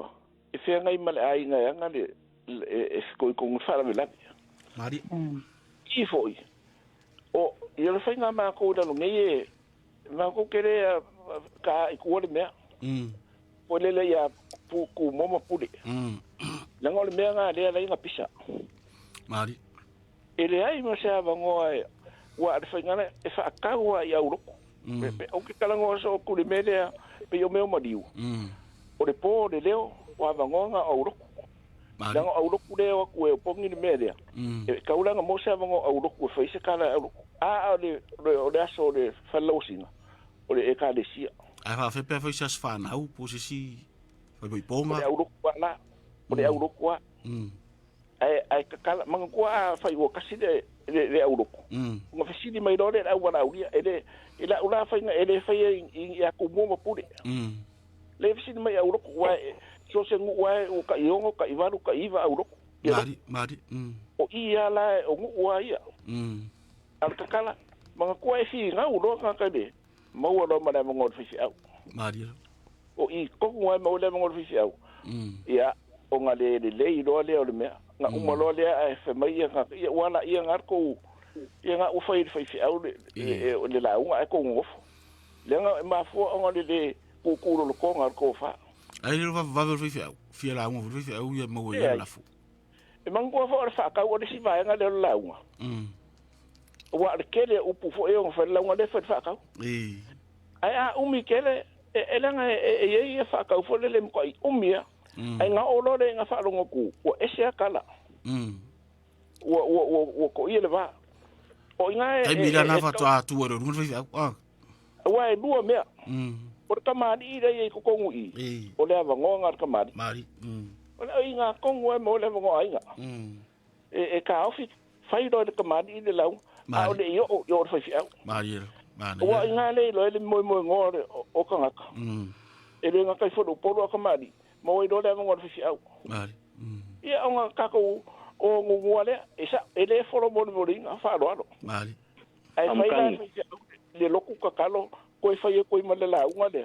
e fe ngai ma le ai nga le e ko fa la vela mari ki foi o ia le fainga ma ko da no ngai ma ko kere ka ko le me o le ya pu ku mo pu de la ngol me nga le la inga pisa mari ele ai mo sa ba ngoi wa le fainga e fa ka wa ya uro o ke kala ngo so ku le me le pe yo me o madiu o le po de leo wa ba ngonga o uro Lango au roku leo ku e pongi ni media. E kaulanga mo sa ngo au roku fa ise kala au le aso le fallowsinga. O le e ka le sia. Ai fa fe pe fa ise fa na u posisi fa boi ponga. O le au roku la. O le au roku. Ai kala manga kwa fa i kasi le au roku. Ngo fa sidi mai dole au wana au dia ele ila ula fa ele fa ya ku mo pude. Le fa sidi mai au roku wa so se ngu wai o ka iongo ka iwaru ka iwa au roku. Mari. O ia la o ngu wa ia. Al kakala mga kua e fi nga ulo ka de. Mau alo mana mangol fi au. Mari. O i ko ngwa mau le mangol fi au. Ia o nga le do le o le mea. Nga umalo le a fe mai nga ia wala ia ngar ko ia nga u fai fi au le la unga ko ngof. Le nga ma fo nga le ku lo ko ngar ko fa. Ai le va fi la un fi au ia mo ia la fu e mango fa ka o si vai nga le la un wa le kele u pu fo e on fa la un le fa ka ai umi kele e la nga e fa ka fo le ko umia ai nga o lo le nga fa lo ku o e se kala wo ko ile va o nga ai mi la na fa tu o no fi wa e duo mea por kamadi ida ye ko kongu i o le ava ngonga kamadi mari o le inga kongu e mo le ngo ainga e ka ofi fai do de kamadi ida lau o le yo fa fi au mari o inga le lo le mo ngore o kanga e le nga kai fo do polo kamadi mo do le ngo fi au mari ia nga ka ko o ngo le esa ele fo mo mo ringa fa do mari ai fai le loku ka kalo ko fai ko ma le la unga le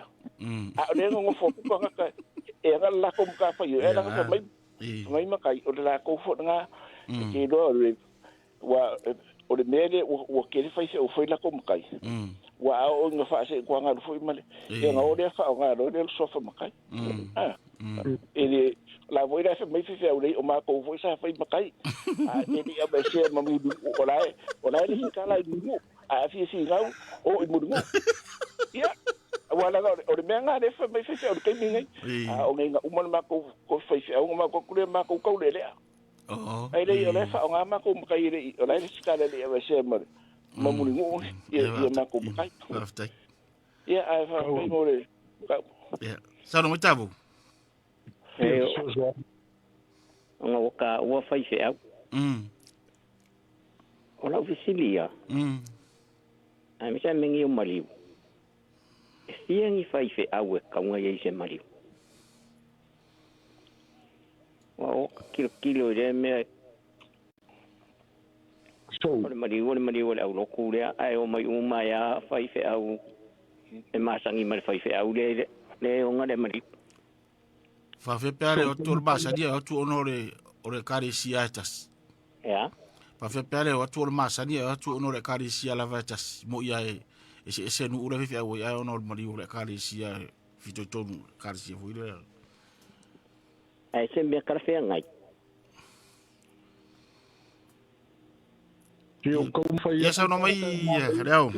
le ngo fo ko ka e nga la ko ka fai e la ka mai ma kai o la ko fo nga ke do wa o le mele o ke fai se o foi la ko kai wa o nga fa se ko nga fo ma le e nga o le fa nga do le so fa ma kai e la voida se mai se o le o ma ko fo sa fai ma kai e ni a ba se ma mi o la le ka la du a fi ngau o i mudu ia wala o le menga le fa mai fa o ke mingai o nga umon ma ko fa o ma ko kule ma ko ko le ai le o le fa nga ma ko ka ile o le skala le va se ma mudu ia ma ko kai ia ai fa mo le ia sa no tabu nga ka wa fa au o la oficilia ai me sa mengi o maliu ia ngi fai fe awe ka nga ye se maliu o kilo de me so ole mari ole au loku le ai o mai uma ya fai fe au e masangi mai fai fe au le o ngale mari fa fe pare o tur ba sa dia o tu onore ore kari siatas ya fa fe pare o tu ma sa dia o tu onore kari sia la vatas mo ia e nu ure fe au ia onore mari ore kari sia fito tonu kari sia foi le ai se me kar fe ngai eu como foi essa não mai real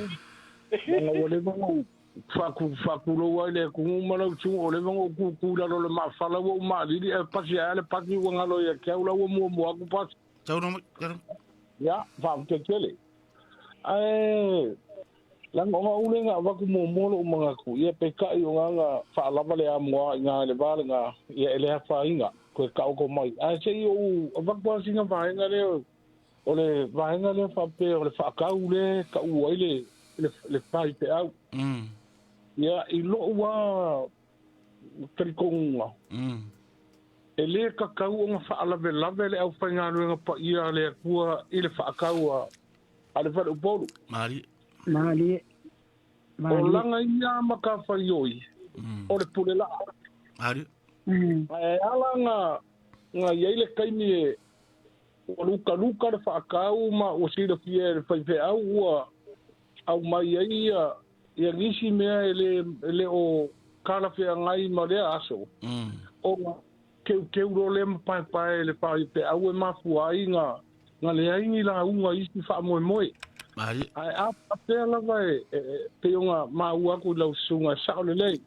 na ole mo faku lo wale ku mana tu ole mo ku la lo ma fala wo ma di e pasi ale paki wo ngalo ya ke ula wo mo ku pas tau no ya fa ke kele ai la ngo ule nga wa ku mo lo mga ku ye pe ka yo nga fa la vale a mo nga le vale nga ye ele fa inga ko ka ko mai ai se yo va ko singa va nga le ole va nga le fa pe ole fa ka ule ka u le fa pe au ya i lo wa trikonga ele ka ka u nga fa la le au fa nga nga pa ia le ku ile fa ka u ale fa bo mari o langa ia maka fa yoi o le pule la mari ala nga yele kaini o luka le fa ka u ma o si le fie fa fe au mai ia ia ngisi mea ele o kala fea ngai ma lea aso. O keu ro le pai le pai pe au e mafuai nga lea ingi la unga isi wha moe. Ai a pea lava pe unga ma ua ku lau sunga sao le lei.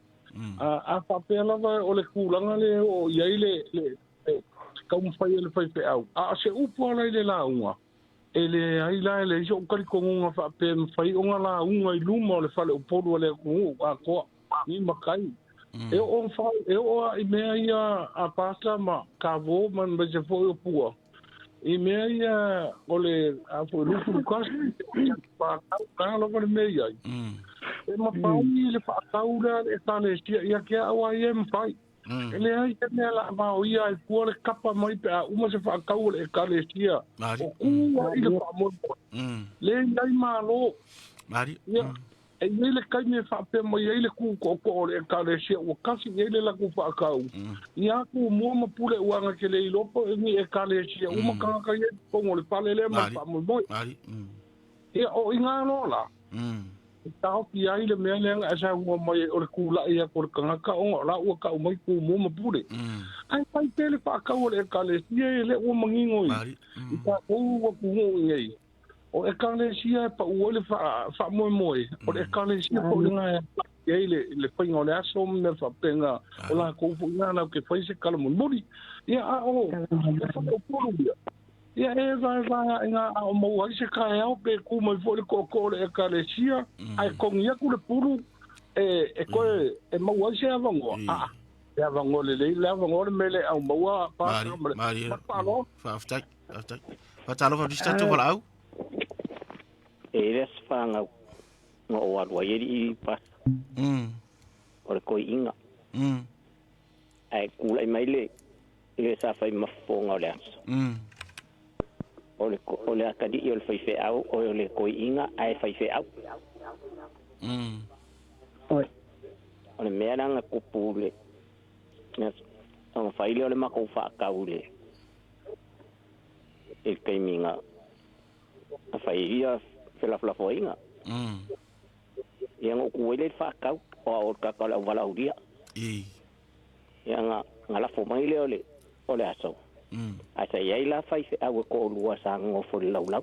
A pea lava o le kulanga le o iai le kaumwhai le pai pe au. A se upu ala le la unga. Ele ai la le jo kali konga fa pe fai onga la unga i luma le fale o poru le ku a ko ni makai e o fa e o i me ia a pasta ma ka vo man be se foi o pua i me ia ole a fo lu ku ka pa lo per me ia e ma fa ni le fa ka ura e ta le ia ke a wa ia fai ele ai ke me la ma o ia ku le kapa mai pe uma se fa ka ura e ka le sia o ku i le fa mo le ngai ma lo mari e le kai me fa pe mo ile ku ko le ka le sia o kasi ile la ku fa ka u ia ku mo ma pule uanga ke le lopo ni e ka le sia uma ka ye ko mo le pale le ma fa mo mari e o inga no la tau ki ai le mea lenga asa ua mai o le kula ia ko le kangaka o la ua ka mai ku mo ma pule ai pai tele fa ka o le ka le sia le ua mangingo i ta o ua ku mo ngai o e kale sia pa o le fa mo o le kale sia po nga e le fainga le aso me fa penga o la ko fu nga ke fa se kala mo mori ia o fa o pulu ia e vai nga o mo ai se ka e o pe ku mo fo le ko le kale sia ai ko ngia ku le pulu e ko e mo ai se avango e avango le avango le mele au mo pa mari fa aftak fa talo fa dista to wala au eres fanga ngo wa i pas o le koi inga ai kula mai le sa fai mafonga le o le akadi o le fai fe au o le koi inga ai fai fe au o le mea nga kupule o fai le o le mako fa kaule e kaiminga a fai ia fela foinga yang ku ile fa ka o ka ka la wala udia yang ngala fo mai le ole aso asa ye la fa se a ko lua sang o fo la la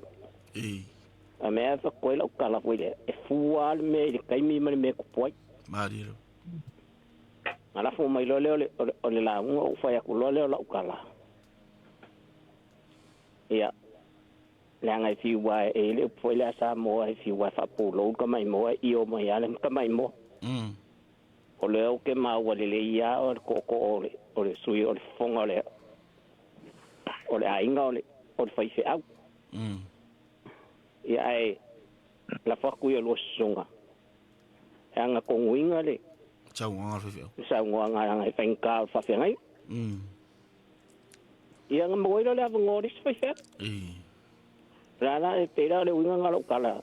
a me fa ko la ka la wile e fual me le kai mi me ko poi mariro ngala fo mai le ole la o fa ya ku le la ka la ya langa fi wa e le foi la sa mo fi wa fa po lo ka mai mo i o mo ya le ka mai mo o le o ke ma wa le ya o o le sui o le fonga le o le ainga o le fai se au ya ai la fa ku yo lo sunga anga ko winga le chau nga fa sa nga nga fa ka fa fe ngai Ia mo ilo le ngori se fe. Rana e pera le winga ngalo kala.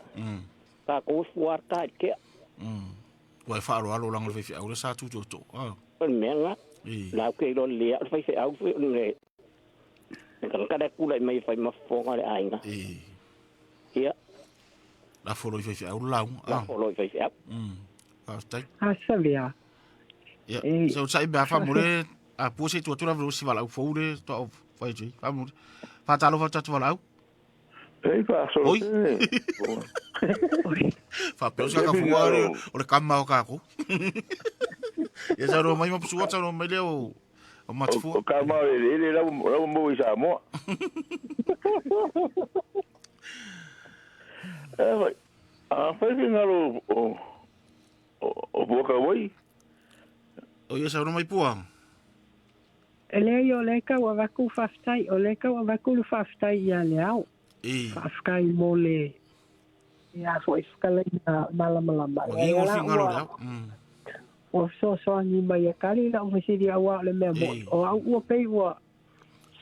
Ka ko fuar ka ke. Wai fa alo lang le fe au sa tu to. Menga. La ke lo le fe au fe le. Kan kada kula mai fa ma fonga le ainga. Ia. La folo fe au lang. La folo fe au. Hashtag. Asalia. Ya, so sai ba fa mure a pose tu la veloci vala fo de to fa ji fa mure. Fa talo fa tatu vala. Fa so. Oi. Fa pensa ka fu o le kama o ka ko. Ya sa ro mai ma pusu sa ro mai le o matu fu. O kama ele la mo isa mo. Fa ngalo o boka wai. O ia sa ro mai puang. Ele yo le ka wa ku faftai o le ka wa ku faftai ya le au. Fafkai mo le ya fo iskala na mala. O ingo fingalo ya. O so ni mai kali la o si dia wa le me mo. O au pe wa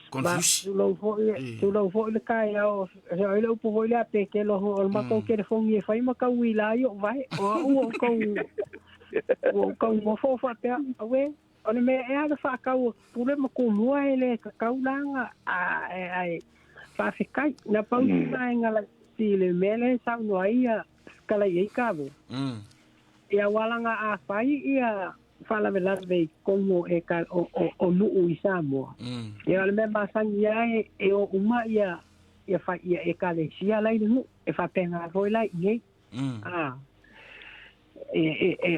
confus. Tu lo fo le kai o se le po le pe ke lo o ma ko ke fo ngi fa ma ka wi la yo vai o ko mo fo fa pe awe o me e ala fa ka o pule mo ko mo ele ka ulanga ai fa fi kai na pa mai ngala si le mele sa no ia kala ye ka bo ia walanga a fai ia fala vela ve como e ka o nu isa mo ia le me masang ia e o uma ia fa ia e ka le sia lai nu e fa penga foi lai ngai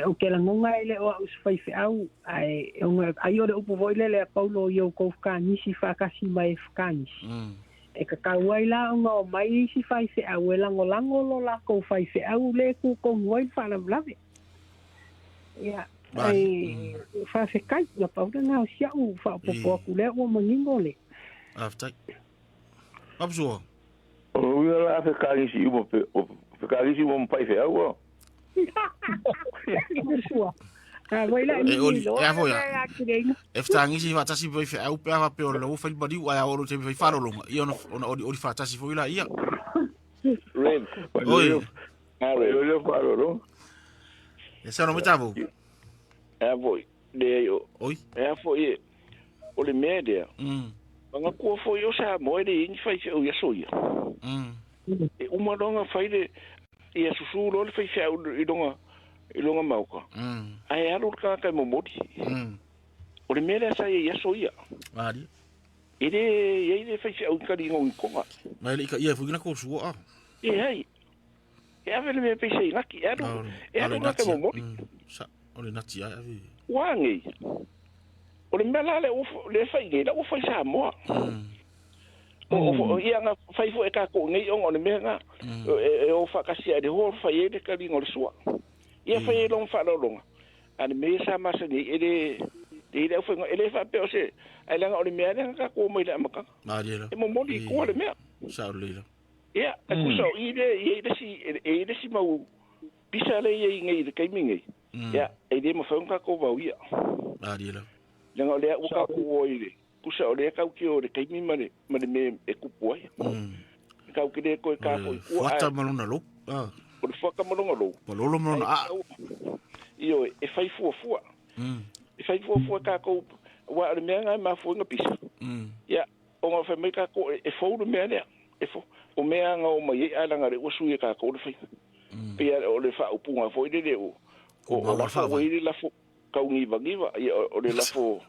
o que la ngonga ele o us fai au ai o le upo voile le paulo yo ko kani si fa kasi mai kani e ka kawai la o mai si fai se au la ngolango lo la ko fai se au le ku ko ngoi fa la blave ya ai fa se kai la paulo na sia u fa po ku le o mangingole after abso o la fa kani si u po kani si mo pai fe au Eftangi si fatasi foi fe au pe pe o lo fe body wa o lo te fe faro longa io no o fatasi foi la ia ren oi yo faro lo esa no me tavo voi de yo oi foi o le media nga ko foi yo sa mo de in fai o ya so ia e uma longa fai de ia susuro le fai fau i longa mauka ai alu ka mo modi o le mera sa ia so ia ali ide fai fau ka di ngong ko mai le ka ia fu na ko su a ai e ave le me pese ngaki alu ka mo modi sa o le nati a ave wangi o le mera le fai le o fai sa mo o ia nga fai fo e ka ko ngai o le mega o fa ka sia de ho fa ye de ka ringo le sua ia fa ye long fa long ani me sa ma se ni ele fa ele fa pe o se ai la o le mega ka ko mo ile maka e mo modi ko le mega sa le ia ko so ide si mau pisa le ye ngai de kai mingai ia e mo fa ka ko va ia ali la le o ka ko ile kusa o le kau ki o le kaimi mane me e kupu ai. Kau ki le koe ka koe kua ai. Wata malona lo. O le whaka malonga lo. Malolo malona a. Io e whai fua. E whai fua ka kou wa le mea ngai maa fuinga pisa. Ia, o ngā whai mai ka kou e whau le mea lea. E whau. O mea ngā o mai e alanga re wasu e ka kou le whai. Pia o le wha upunga fo i le leo. O la wha wai le lafo kau ngiva. O le lafo...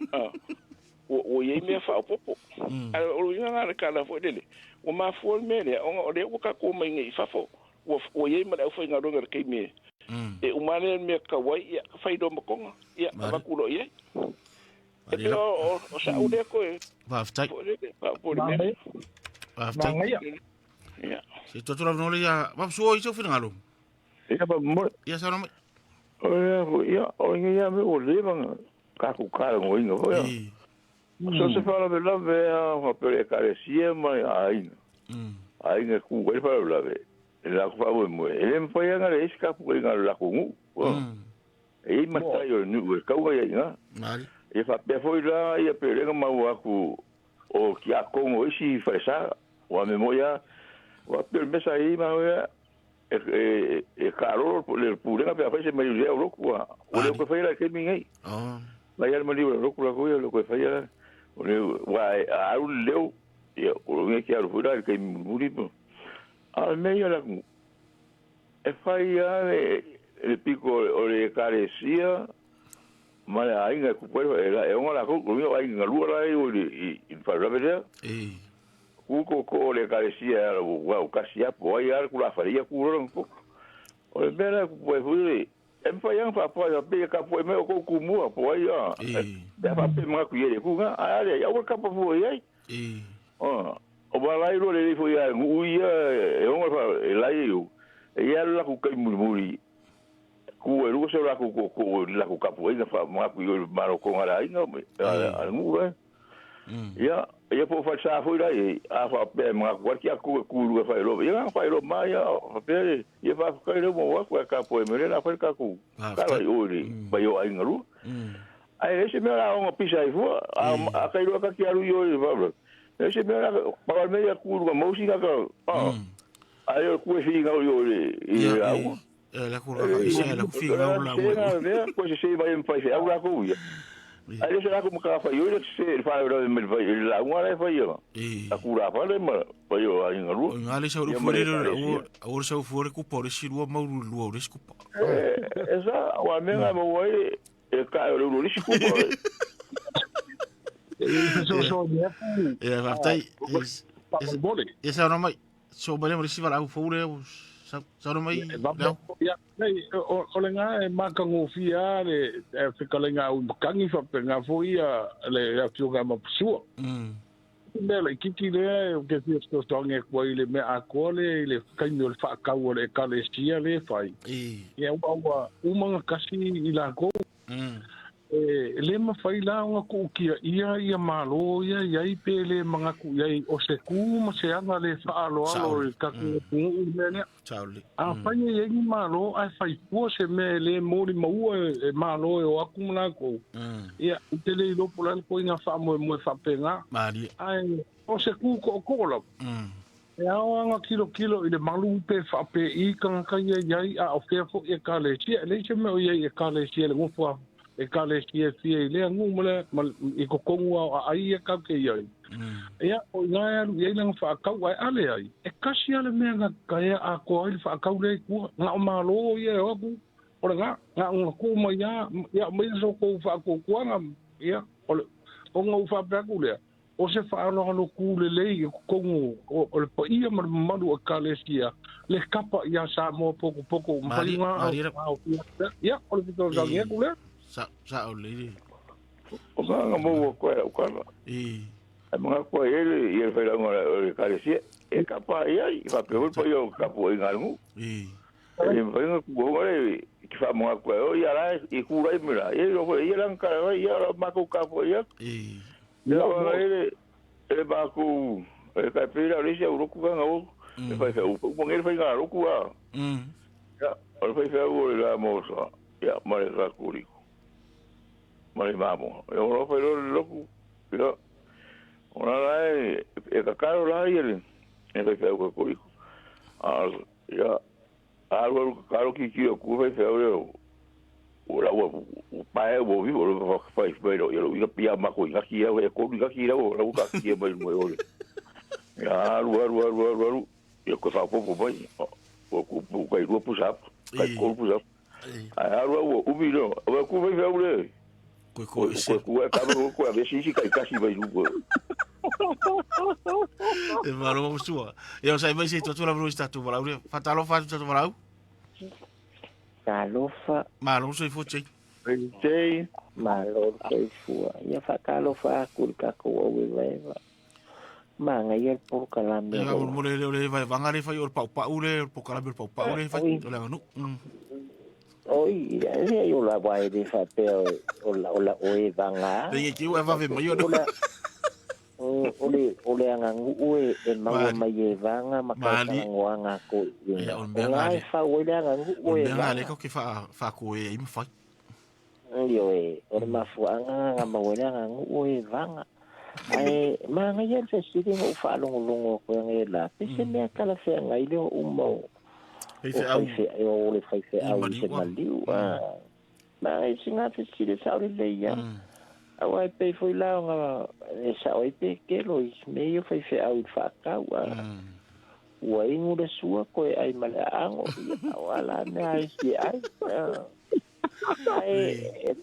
o ye me fa popo o nga na kala fo dele o ma fo me le o le o ka ko mai ngi fa fo o ye me le fo nga ronga ke me e o mane me ka wai ya fa do mo konga ya ba ku lo ye o sa o le ko va ftai va ftai ya se to tra no le ya va so i so fina lo ya ba mo ya sa no o ya me o le bang ka ku ka ngo ingo ya so se fala de la vea o per carecia mai ai ku vai para la ve la ku fa mo ele foi nga le ska ku nga la ku e mata yo nu ka wa ya nga e fa pe foi la ia per nga ma wa ku o kia kongo isi fresa wa memoria wa per mesa i ma e caro le pure na pe se mai euro kwa o le ko faira ke mingai la ya mali euro kwa ko le ko faira o le wa a un leo o le que aro fura ke muri al meio la e faia le pico o le carecia ma ainda ku puedo era e unha la ku mi vai nga lua o i para ver ko le carecia o casia po ai ar ku la faria ku ron ko o le mera ku puedo em faia fa po ya be ka po me ko ku mu po ai da fa pe ma ku ye ku nga ale ya o ka po foi ai o balai ro le foi ai u ia e unha fa lai e ia la ku kai muri ku e ruso la ku la ku kapu ina fa ma ku maro ko ara ina al mu ya po fa sa foi dai a fa pe ma ku ki ku ru fa ro ya fa ro ma ya pe ye fa ka ro mo wa ka po me na fa ka ku ka o ri ba yo ai ngaru ai ese me la un pisa i fu a ka ro ka ki aru yo va ese me la pa me ya ku ru mo si ka ai ku fi ga yo ri ya la curva la figa la pues se va en país agora ko ia aí será como que fa yo se fa la uma fa yo a cura fa le ma fa yo aí ngaru ngale se o fore o se o fore ku por si lu ma lu res ku esa o menga mo vai e ka lu res ku por va tai esa no mai so bale mo si va la fore sa no mai o le nga e makango fia le fikalenga u kangi fa penga foia le atuga mapsua le kiki le ke fisto stonge ko ile me akole le kanyo le fa ka le kalesia le fai e wa uma kasi ila ko le ma fai la nga ku kia ia malo ia pe le manga ku ia o se ku ma se anga le fa alo ka ku ne Charlie. Fanya yengi malo ai fai po se me le mori mau e malo e o akumula ko. Ia tele lo polan ko inga fa mo fa penga. Mari. Ai o se ku ko ko. E anga kilo i le malu pe fa pe I kan ka ia a o fe fo e ka le se me o ia e ka le le ngo fa e ka le fie le ngo mole I ko kongu ai e ka ke ia. Ia o nga ia lang fa ka wa ale ai e kasi ale me nga ka ia a ko ai fa ka le ku nga o malo ia o ku o nga ku ma ia me so ko fa ko ku nga ia o nga fa pa ku le o se fa lo ku le ko o le pa ia ma o ka le sia le kapa ia sa mo poko ma nga ia o le to ga ia ku le sa o le o nga mo ko mga ko ele ia fa la ngora carecia e capa ia I fa pe po yo capo en algo e venga ko ngore ki fa mga ko ia la I ku rai mira e ro ia lan ka ia ma ko capo ia ia ele ba ku e ka pira le se ro ku nga o e fa o mo ngel fa nga ro ku ya o fa fa o la mo so ya ma le ra ku ri ma le vamos e ro fa lo ku ya ona lai e ka karo lai ele e vai fer ko ko ya algo karo ki ku vai fer o la o pai o vivo o fai pero yo lo pia ma ko ngaki e ko ngaki o la ka ki mai mo o ya algo yo ko fa popo bai o ku kai ro pusa kai ko pusa algo o miro o ku vai fer ko ka ko a ver si kai kasi vai lu e maro mo sua e o sai mai se tu la bro sta tu bra fatalo fa tu bra Kalofa malo se foche sei malo se fua ia fa kalofa kul ka ko o we ma nga ia por kala me ya mo le vai vangare fa yo pa ule por kala me pa ule fa to la no oi ia yo la vai de fa pe o la o e vanga e ki wa va ve mo yo ole anga ngue e maua mai e vanga makaka ngoanga ko ngai fa ole anga ngue nga le ko ki fa ko e im fa yo e ore mafu anga nga maua anga ngue vanga ai manga ia se siri ngo fa longo ko ngai la pese me kala fe ngai le umo o le fai fe au se maliu ma singa te siri sa le ia awai pe foi la nga sa oi pe ke lo is me yo fai fe au fa ka wa ingu de sua ko ai mala ango wala me ai si ai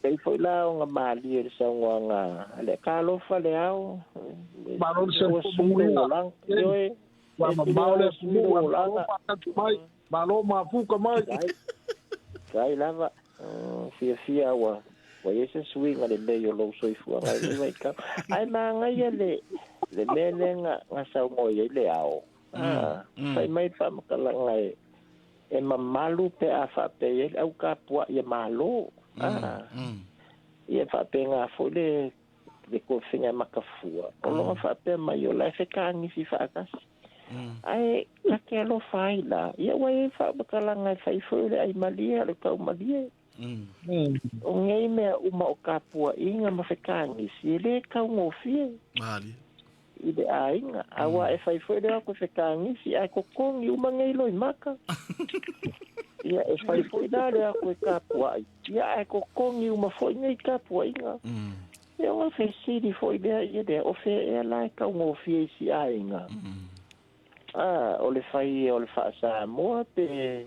pe foi la nga mali sa nga le kalo fa le au Baron se mo lang yo wa ma le mo lang mai malo ma fu ka mai kai lava fia wa ese swing ale le yo lo soi fu nga le ka ai ma nga ye le mele nga sa mo ye le au sai mai fa makala ngai e mamalu pe a fa pe ye au ka po ye malo ye fa pe nga fo le ko finga makafua o lo fa pe mai yo la fe ka ngi fi fa ka ai la ke lo fai la ye wa ye fa makala ngai fa fo le ai malia le ka malia o ngai me uma o ka po inga ma fe ka ngi si le ka ngo fi mali ide ainga awa e fai foi de ko fe kangi si ai ko kongi uma ngai loi maka ia e fai foi da ko ka pua ia ai ko kongi uma foi ngai ka pua inga ia o fe si di foi de o fe e la ka ngo fi si ainga o le fa sa mo pe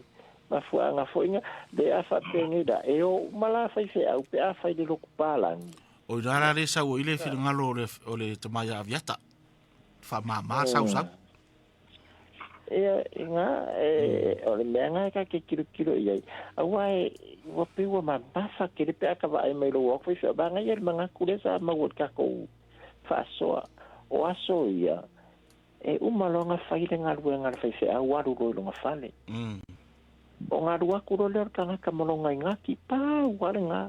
ma fuanga foi inga de a fa pengi da e o mala fai fe au pe a fai de lo kupalang o dara le sa o ile fil ngalo o le tamaya aviata fa mama sa nga o le menga ka ke kilo ia awai wa pe wa ma pasa ke pe aka vai mai lo wa fa ba nga yer manga kule sa ma wot ka ko fa so o aso ia uma longa fa ile nga lu nga fa se a wa ru lo nga fa le o nga ru ku lo le ka nga mo nga nga ki pa wa nga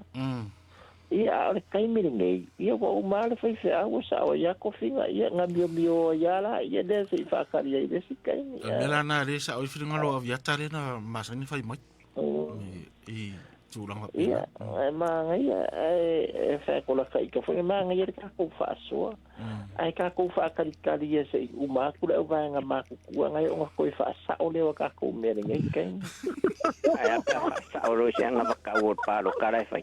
ia le kai miringai ia wa uma le fa se a wa sa o ya ko finga ia nga bio ya la ia de se fa ka ia de se kai mela na le sa o finga lo aviata le na masani fa mai tu lang ia ma ia fa ko la kai ka foi ma ia ka ko fa so ai ka ko fa ka ia se uma ku le va nga ma ku nga o ko fa sa o le ka ko miringai kai ai pa sa o lo sia nga ka o pa lo ka fa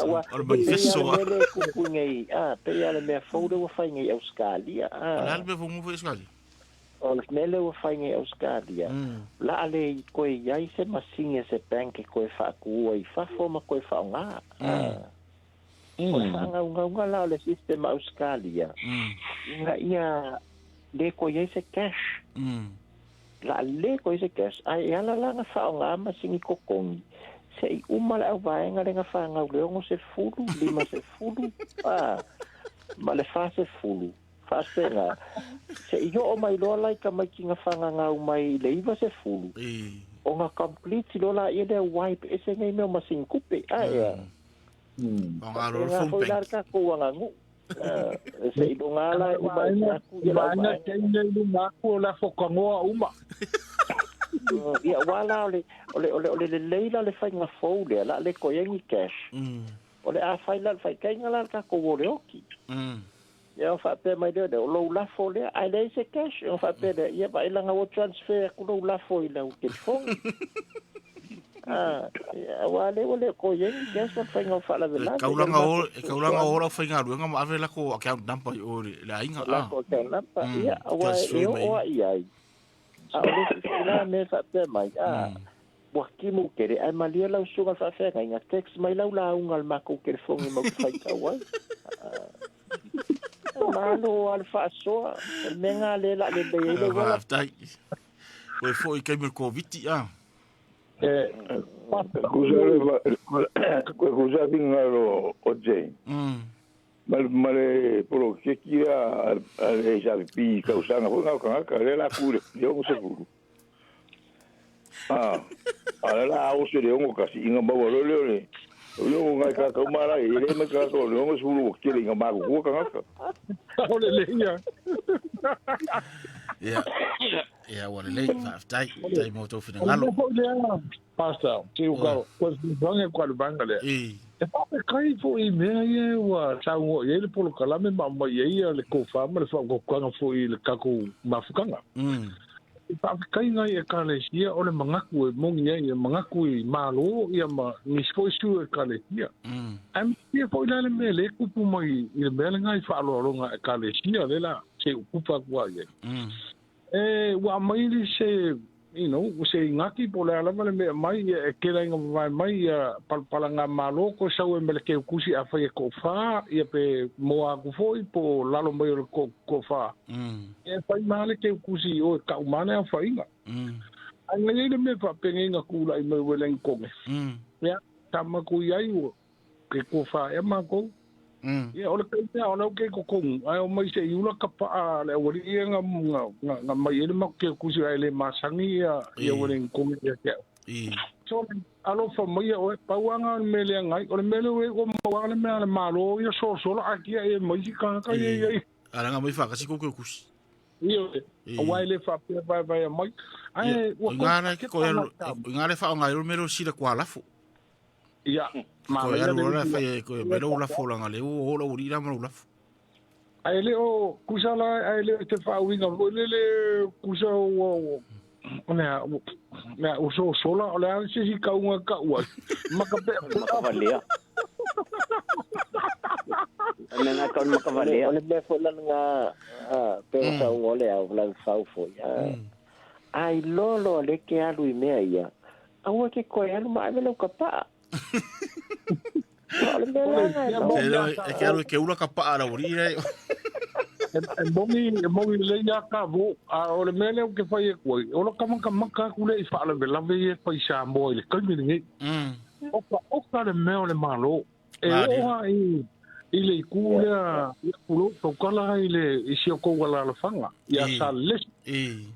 o manifesto pe ale me foda o fai ngai Australia ala me vou mover Australia o mele o fai ngai Australia la ale ko ia se masinga se bank ko fa ku ai fa forma ko fa nga o nga la le sistema Australia nga ia de ko ia se cash la le ko ia se cash ai ala la nga fa nga masingi ko kongi sei uma la vai nga nga fa nga le ngo se fulu lima se fulu ma le fa se fulu fa se nga se yo o mai lo lai ka mai kinga fa nga mai le iva se fulu o nga complete lo la ide wipe ese ngai me ma sin kupe ai o nga ro fu pe ka ko nga ngu se do nga la uma ku ya na tende lu ma ko la fo ko uma ia wala ole leila le fai nga fole la le ko yengi cash ole a fai la fai kai nga la ka ko le oki ia fa pe mai de lo la fole ai le se cash o fa pe de ia ba ila nga wo transfer ku lo la fole la o telefon wale ole ko yengi cash fa fai nga fa la vela kaulanga ora fai nga lu nga ma ave la ko account number o la inga la ko account number ia wa o ia ole la me fa pe mai Waki mo kere ai malia lau sunga fa fe nga text mai lau la ungal ma ko kere fongi mo fai ka wai mano al fa so menga le la le be le wala tai we foi ke me covid kuza vinga lo oje male pro que kia ale já pi ka usanga ko ka le la kure yo mo seguro ala o se le ngo kasi inga ba lo le yo nga ka ka mara e le me ka ko lo mo sulu ke le nga ma ko ka ka ole le ya wala le fa tai mo to fina ngalo pasta ti u ka ko banga ko banga le e pa kai fo I me ye wa sa ngo ye le polo kala me ma ye le ko fa ma le fa ko ka fo I le ka ko mafukanga pa kai ngai e ka le sia o le mangaku e mongi e mangaku I malo ia ma ni spo stu e ka le sia am ia fo le me le ku pu mai I le me ngai fa lo nga e ka le sia le la se ku pa kwa ye wa mai li se se ngaki po le ala le me mai e kera inga mai palanga malo ko sa e mele ke kusi a fa ko fa ia pe mo a ku foi po lalo mai ko fa e fa male ke kusi o ka umana fa inga anga le me fa penga ku la I me welen ko me ya tama ku yai o ke ko fa e ma ko ia ole ke ona ke ko kong ai o mai se yula ka pa le wori nga mai ele ma ke kusi ai le masangi ia wori kong ia ke so alo fa mai o pa wanga me le ngai o me le o ma le me malo ia so la aki e mai ka ia ala nga mai fa kasi ko kusi ia o wai le fa pa mai ai o ngana ke ko ngana fa ngai o mero sila kwa lafu ia ma le ora fa ko me lo la fola ngale o lo ri la mo la ai le o kusala ai le te fa winga le kusa o na o so sola o le si ka unga ka wa ma ka pe ka valia ana ka ma ka valia le me fola nga pe sa ngole au la fa fo ya ai lolo le ke alu I me ia awa ke ko ya ma me lo ka pa e quero que ula capa ara orire e mongi le ya ka vo a o le mele o ke fai ko o lo kama ka ku le fa le la ve fa sa mo le ka mi ni o ka le me o le malo e o I le ku le ku lo to kala I le si ko wala la fanga ya sa le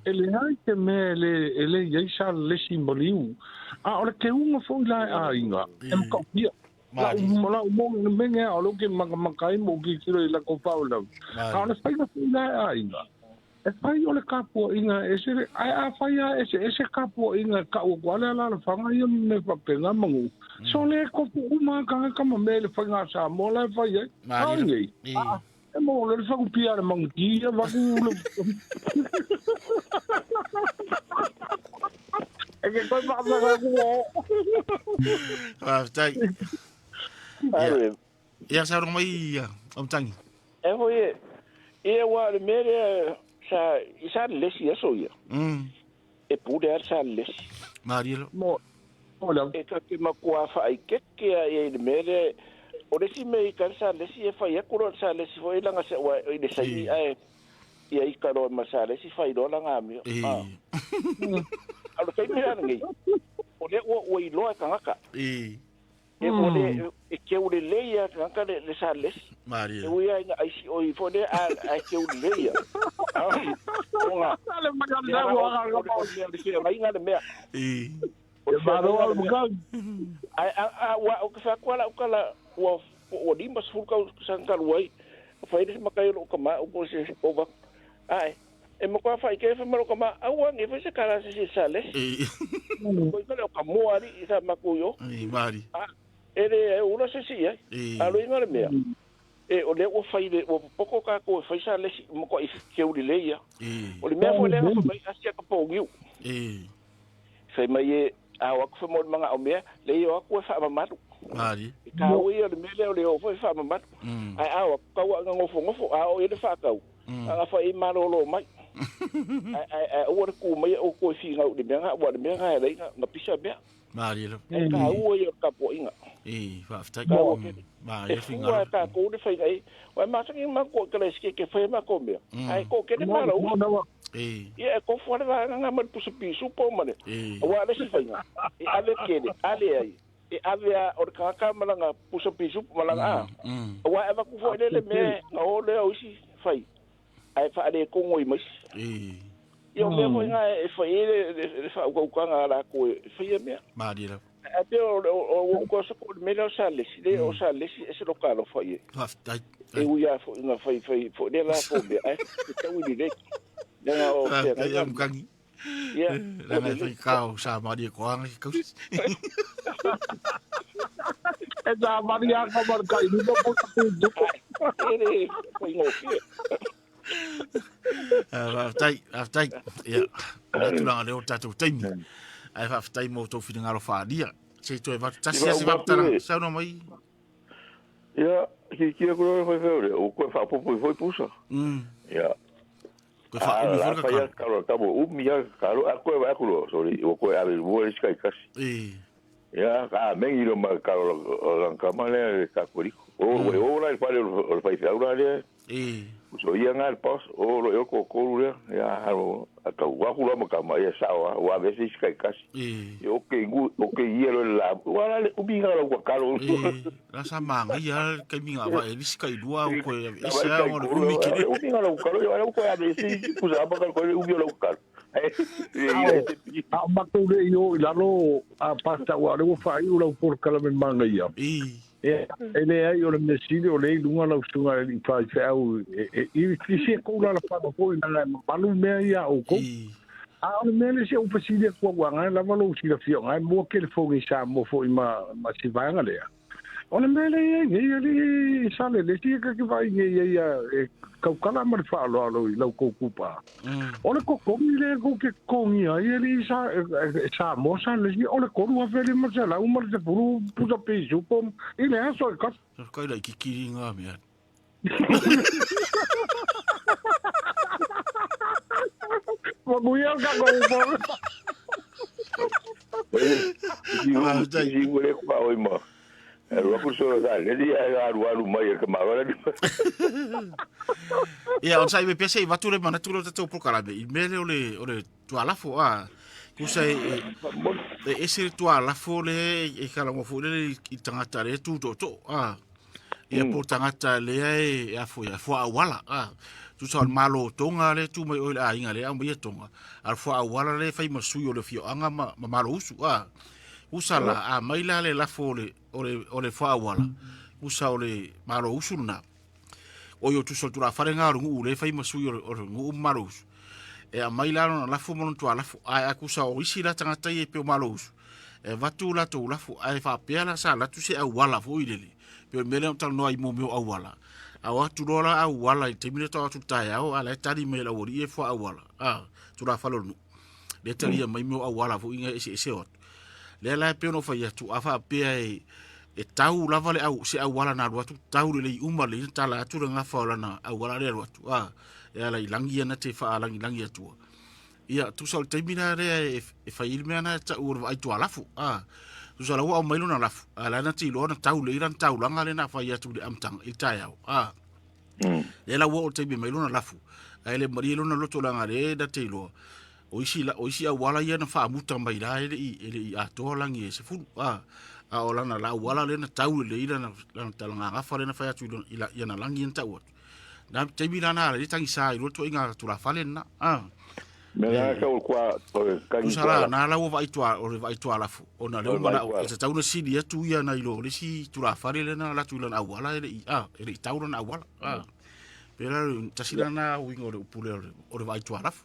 ele hai te me le ya sa le simboliu a o le ke un fo la a inga em ka pia la mo me nge o lo ke makai mo ki kilo la ko pa o la a le fai la a inga e fai o le kapo inga ese a fai ese kapo inga ka o wala la fanga I me pa penga mangu so le ko pu ma ka ma me le fai nga sa mo la fai ai e mo le fa ku pia le mangi va ku e che poi parla tai ia sa ro mai tangi e foi e wa le mere sa le si eso ia e pude sa le Marielo mo hola e ka ke ma kwa fa ai ke e le mere o le si me ka sa le si e fa ia kuro sa le si foi langa se wa i le sai ai ia I ka ro ma sa le si fa I do langa mi alo kai mira ngai o le o I lo ka ngaka e o le e ke o le leia ngaka le sa le Maria e o ia ai si o I fo de a ke o leia nga le maganda o le ke mai nga le me e baro al bukan wa o ka kwala o kala o di mas fu ka san ka wai fa ide makai lo ka ma o po se o va ai e mo kwa fa ke fa mo ka ma awa nge fa se kala se sale ko ka lo ka mo ari isa makuyo mari ele e una se si alo inga le mea e o le o fa ide o poko ka ko fa sale mo ko I ke u le ia o le mea fo le fa mai asia ka po giu sai mai awa ko mo manga o mea le yo ko fa mamatu mari ka o ia le mele o le o fa mamatu ai awa ka wa ngofo a o ile fa ka anga fa I marolo mai ai o ku mai o ko fi nga de menga wa de menga le nga pisa be mari lo ka o ia ka po inga fa sta ma e fi nga ka ko de fa ai wa ma sa ma ko ka le ske ke fa ma ko me ai ko ke de maro ia ko fo de nga ma pusu pisu po mane wa le si fa nga ale ke de ale ai e avea o ka malanga pusu pisu malanga wa e va ku fo le me o le o si fai ai fa ale ko ngoi mas io me foi nga e foi ele fa ko nga la ko foi me mari lo até o ko so ko me lo sale si le o sale si ese local foi e o ia foi nga foi de la ko be ai te wi de o ya mkangi Ia. La mai fai kau sa mari ko ang kau. E sa mari a ka mar kai ni no po tu. Ere, foi ngofi. Aftai. Ia. Na tu lang le o tatu taimi. Ai fa aftai mo to fini ngalo fa dia. Se to va tasi se va tara. Sa no mai. Ia, ki ko foi feure, o ko fa popo foi pusa. Ia. Ko fa umi fa ka karo tabo umi ya karo a ko va ko sorry, o ko a ver bo skai kasi. Ia, ka mengi lo ma karo lan kamale ka koriko. O la fa o fa feura le. So ia ngal pos o lo ko le ya haro aka wa ku lo ma ka mai sawa wa veces skai kasi. O ke ia lo la wa le ubi ngalo ko karo. La sa manga ia ka minga va e skai dua o ko e sa o umi ki. Ubi ngalo karo ya ko ya veces ku sa ba ko ubi lo karo. A makule yo ilalo a pasta wa le fa i lo por kala men manga ia. Ele ai o le mesile o le lunga la sunga i fa au i se ko la fa ko na malu me ia o ko. A o me le se o pasile ko wa nga la malo si la fio ai mo ke le fo sa mo fo ma si va nga le. O le me le sa le ti ka ki vai ia kau kala mar fa lo i lo ko kupa. O le ko le ko ke ko ia ele sa mo sa le o le ko wa vele ma sa la o mar de puru puta pe ju pom ele a so ka ka ila ki kiri nga me. Mo buia ka ko Si vuole qua o mo. Lo puso da le dia aru mai que magora. Ia on sai me pese va tule mana tulo te pro karabe. Il mele ole tu ala fo a. Ku sai e se tu ala fo le e kala mo fo le i tangata le tu to a. Ia po tangata le e a fo a wala a. Tu sa malo tonga le tu mai o a inga le a mo tonga. Al fo a wala le fai masui o le fio anga ma malo usu a. Usala a maila le la fo le ole fa wala usa ole maro usuna o yo tu soltura farenga ngu le fai masu yo ngu marus e a maila no la fo mon tu ala fo a akusa o isi la tanga tai pe marus e vatu la to la fo ai fa pela sa la tu se a wala fo ile pe mele tal no ai mo a wala a watu rola a wala i temile to tu tai o ala tari me la wori e fo a wala tu la falo no le tari mai mo a wala fo inga ese o le la pe no fa ya tu afa pe e tau lava le au se au wala na ruatu tau le uma le tala atu nga fa na au wala le ruatu e ala ilangi na te fa langi atu ia tu sol termina re e fa ilme na ta ur vai tu alafu tu sol au mai luna alafu ala na ti lo na tau le iran tau langa le na fa ya tu le amtang i tai au le la wo te bi mai luna alafu ai le mari luna loto langa le da te lo o isi au wala ia na fa muta mai la ele a to langi se fu a ola na la wala le na tau le ira na talanga nga fa le na fa tu ila ia na langi en tau na te bi na le tangi sa i roto inga tu la fale na me la ka o kwa ka ni sala na la wo vai tu ala fu ona le mana o se tau na si dia tu ia na ilo le si tu la fale le na la tu la wala ele ele tau na wala pera tasira na wingo le pule o le vai tu ala fu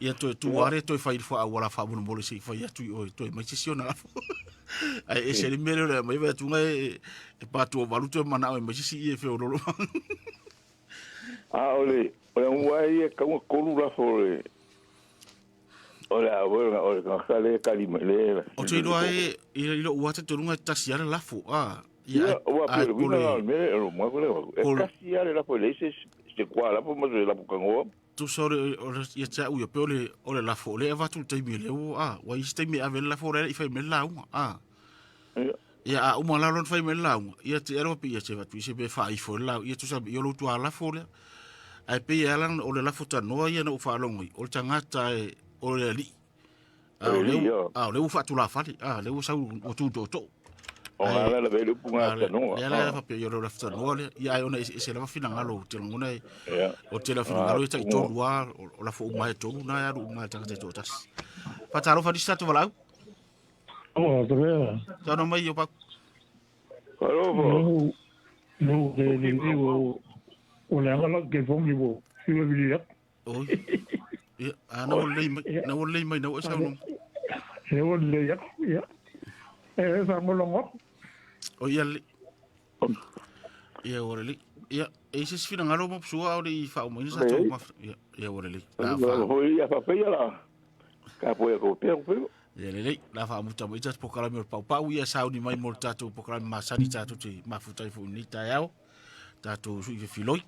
ia tu ware to fai fo wala fa bunu bolo si fai tu o to mai sesiona ai e se mele le mai va tu ngai e pa tu valu tu mana o mai si e fe o lo ole o wai e ka ko lu la fo le ole a ole ka kale kali mele o tu do ai i lo wa te tu ngai tasi ala la fo ia o wa pe no me o mo ko le e kasi ala la fo le se kwa la fo mo la po kango tu sore ia ta u pe ole la fo le va tu te mi le wa i ste mi ave la fo le i fa me la ia o mo la lon fa me la ia te ero pe ia se va tu se be fa i fo la ia tu sa yo lo tu ala fo le ai pe ia lan ole la fo ta no ia no fa longi o tanga ta o le li le u fa tu la fa le u sa o tu to o ala la velu punga no ya la fa pe yo lo fa no le ia ona se la fa fina ngalo te ngona o te la fina ngalo ta to lua o la fo mai to na ya ru mai ta te to tas fa ta ro fa di sta to vala o to vea ta no mai yo pa no que ni o le haga que pongi bo si lo diría oi ia ana o lei mai na o sa no e o le ia e fa molongo o ia le ia o le ia e se fina ngalo mo sua o le fa mo sa to ma ia o le la fa ho ia fa pe la ka po ko pe ia le la fa mo tamo ita pokalami o pau ia sa ni mai mo tatu pokalami ma sani tatu te ma futai fu ni ta yao tatu su i filoi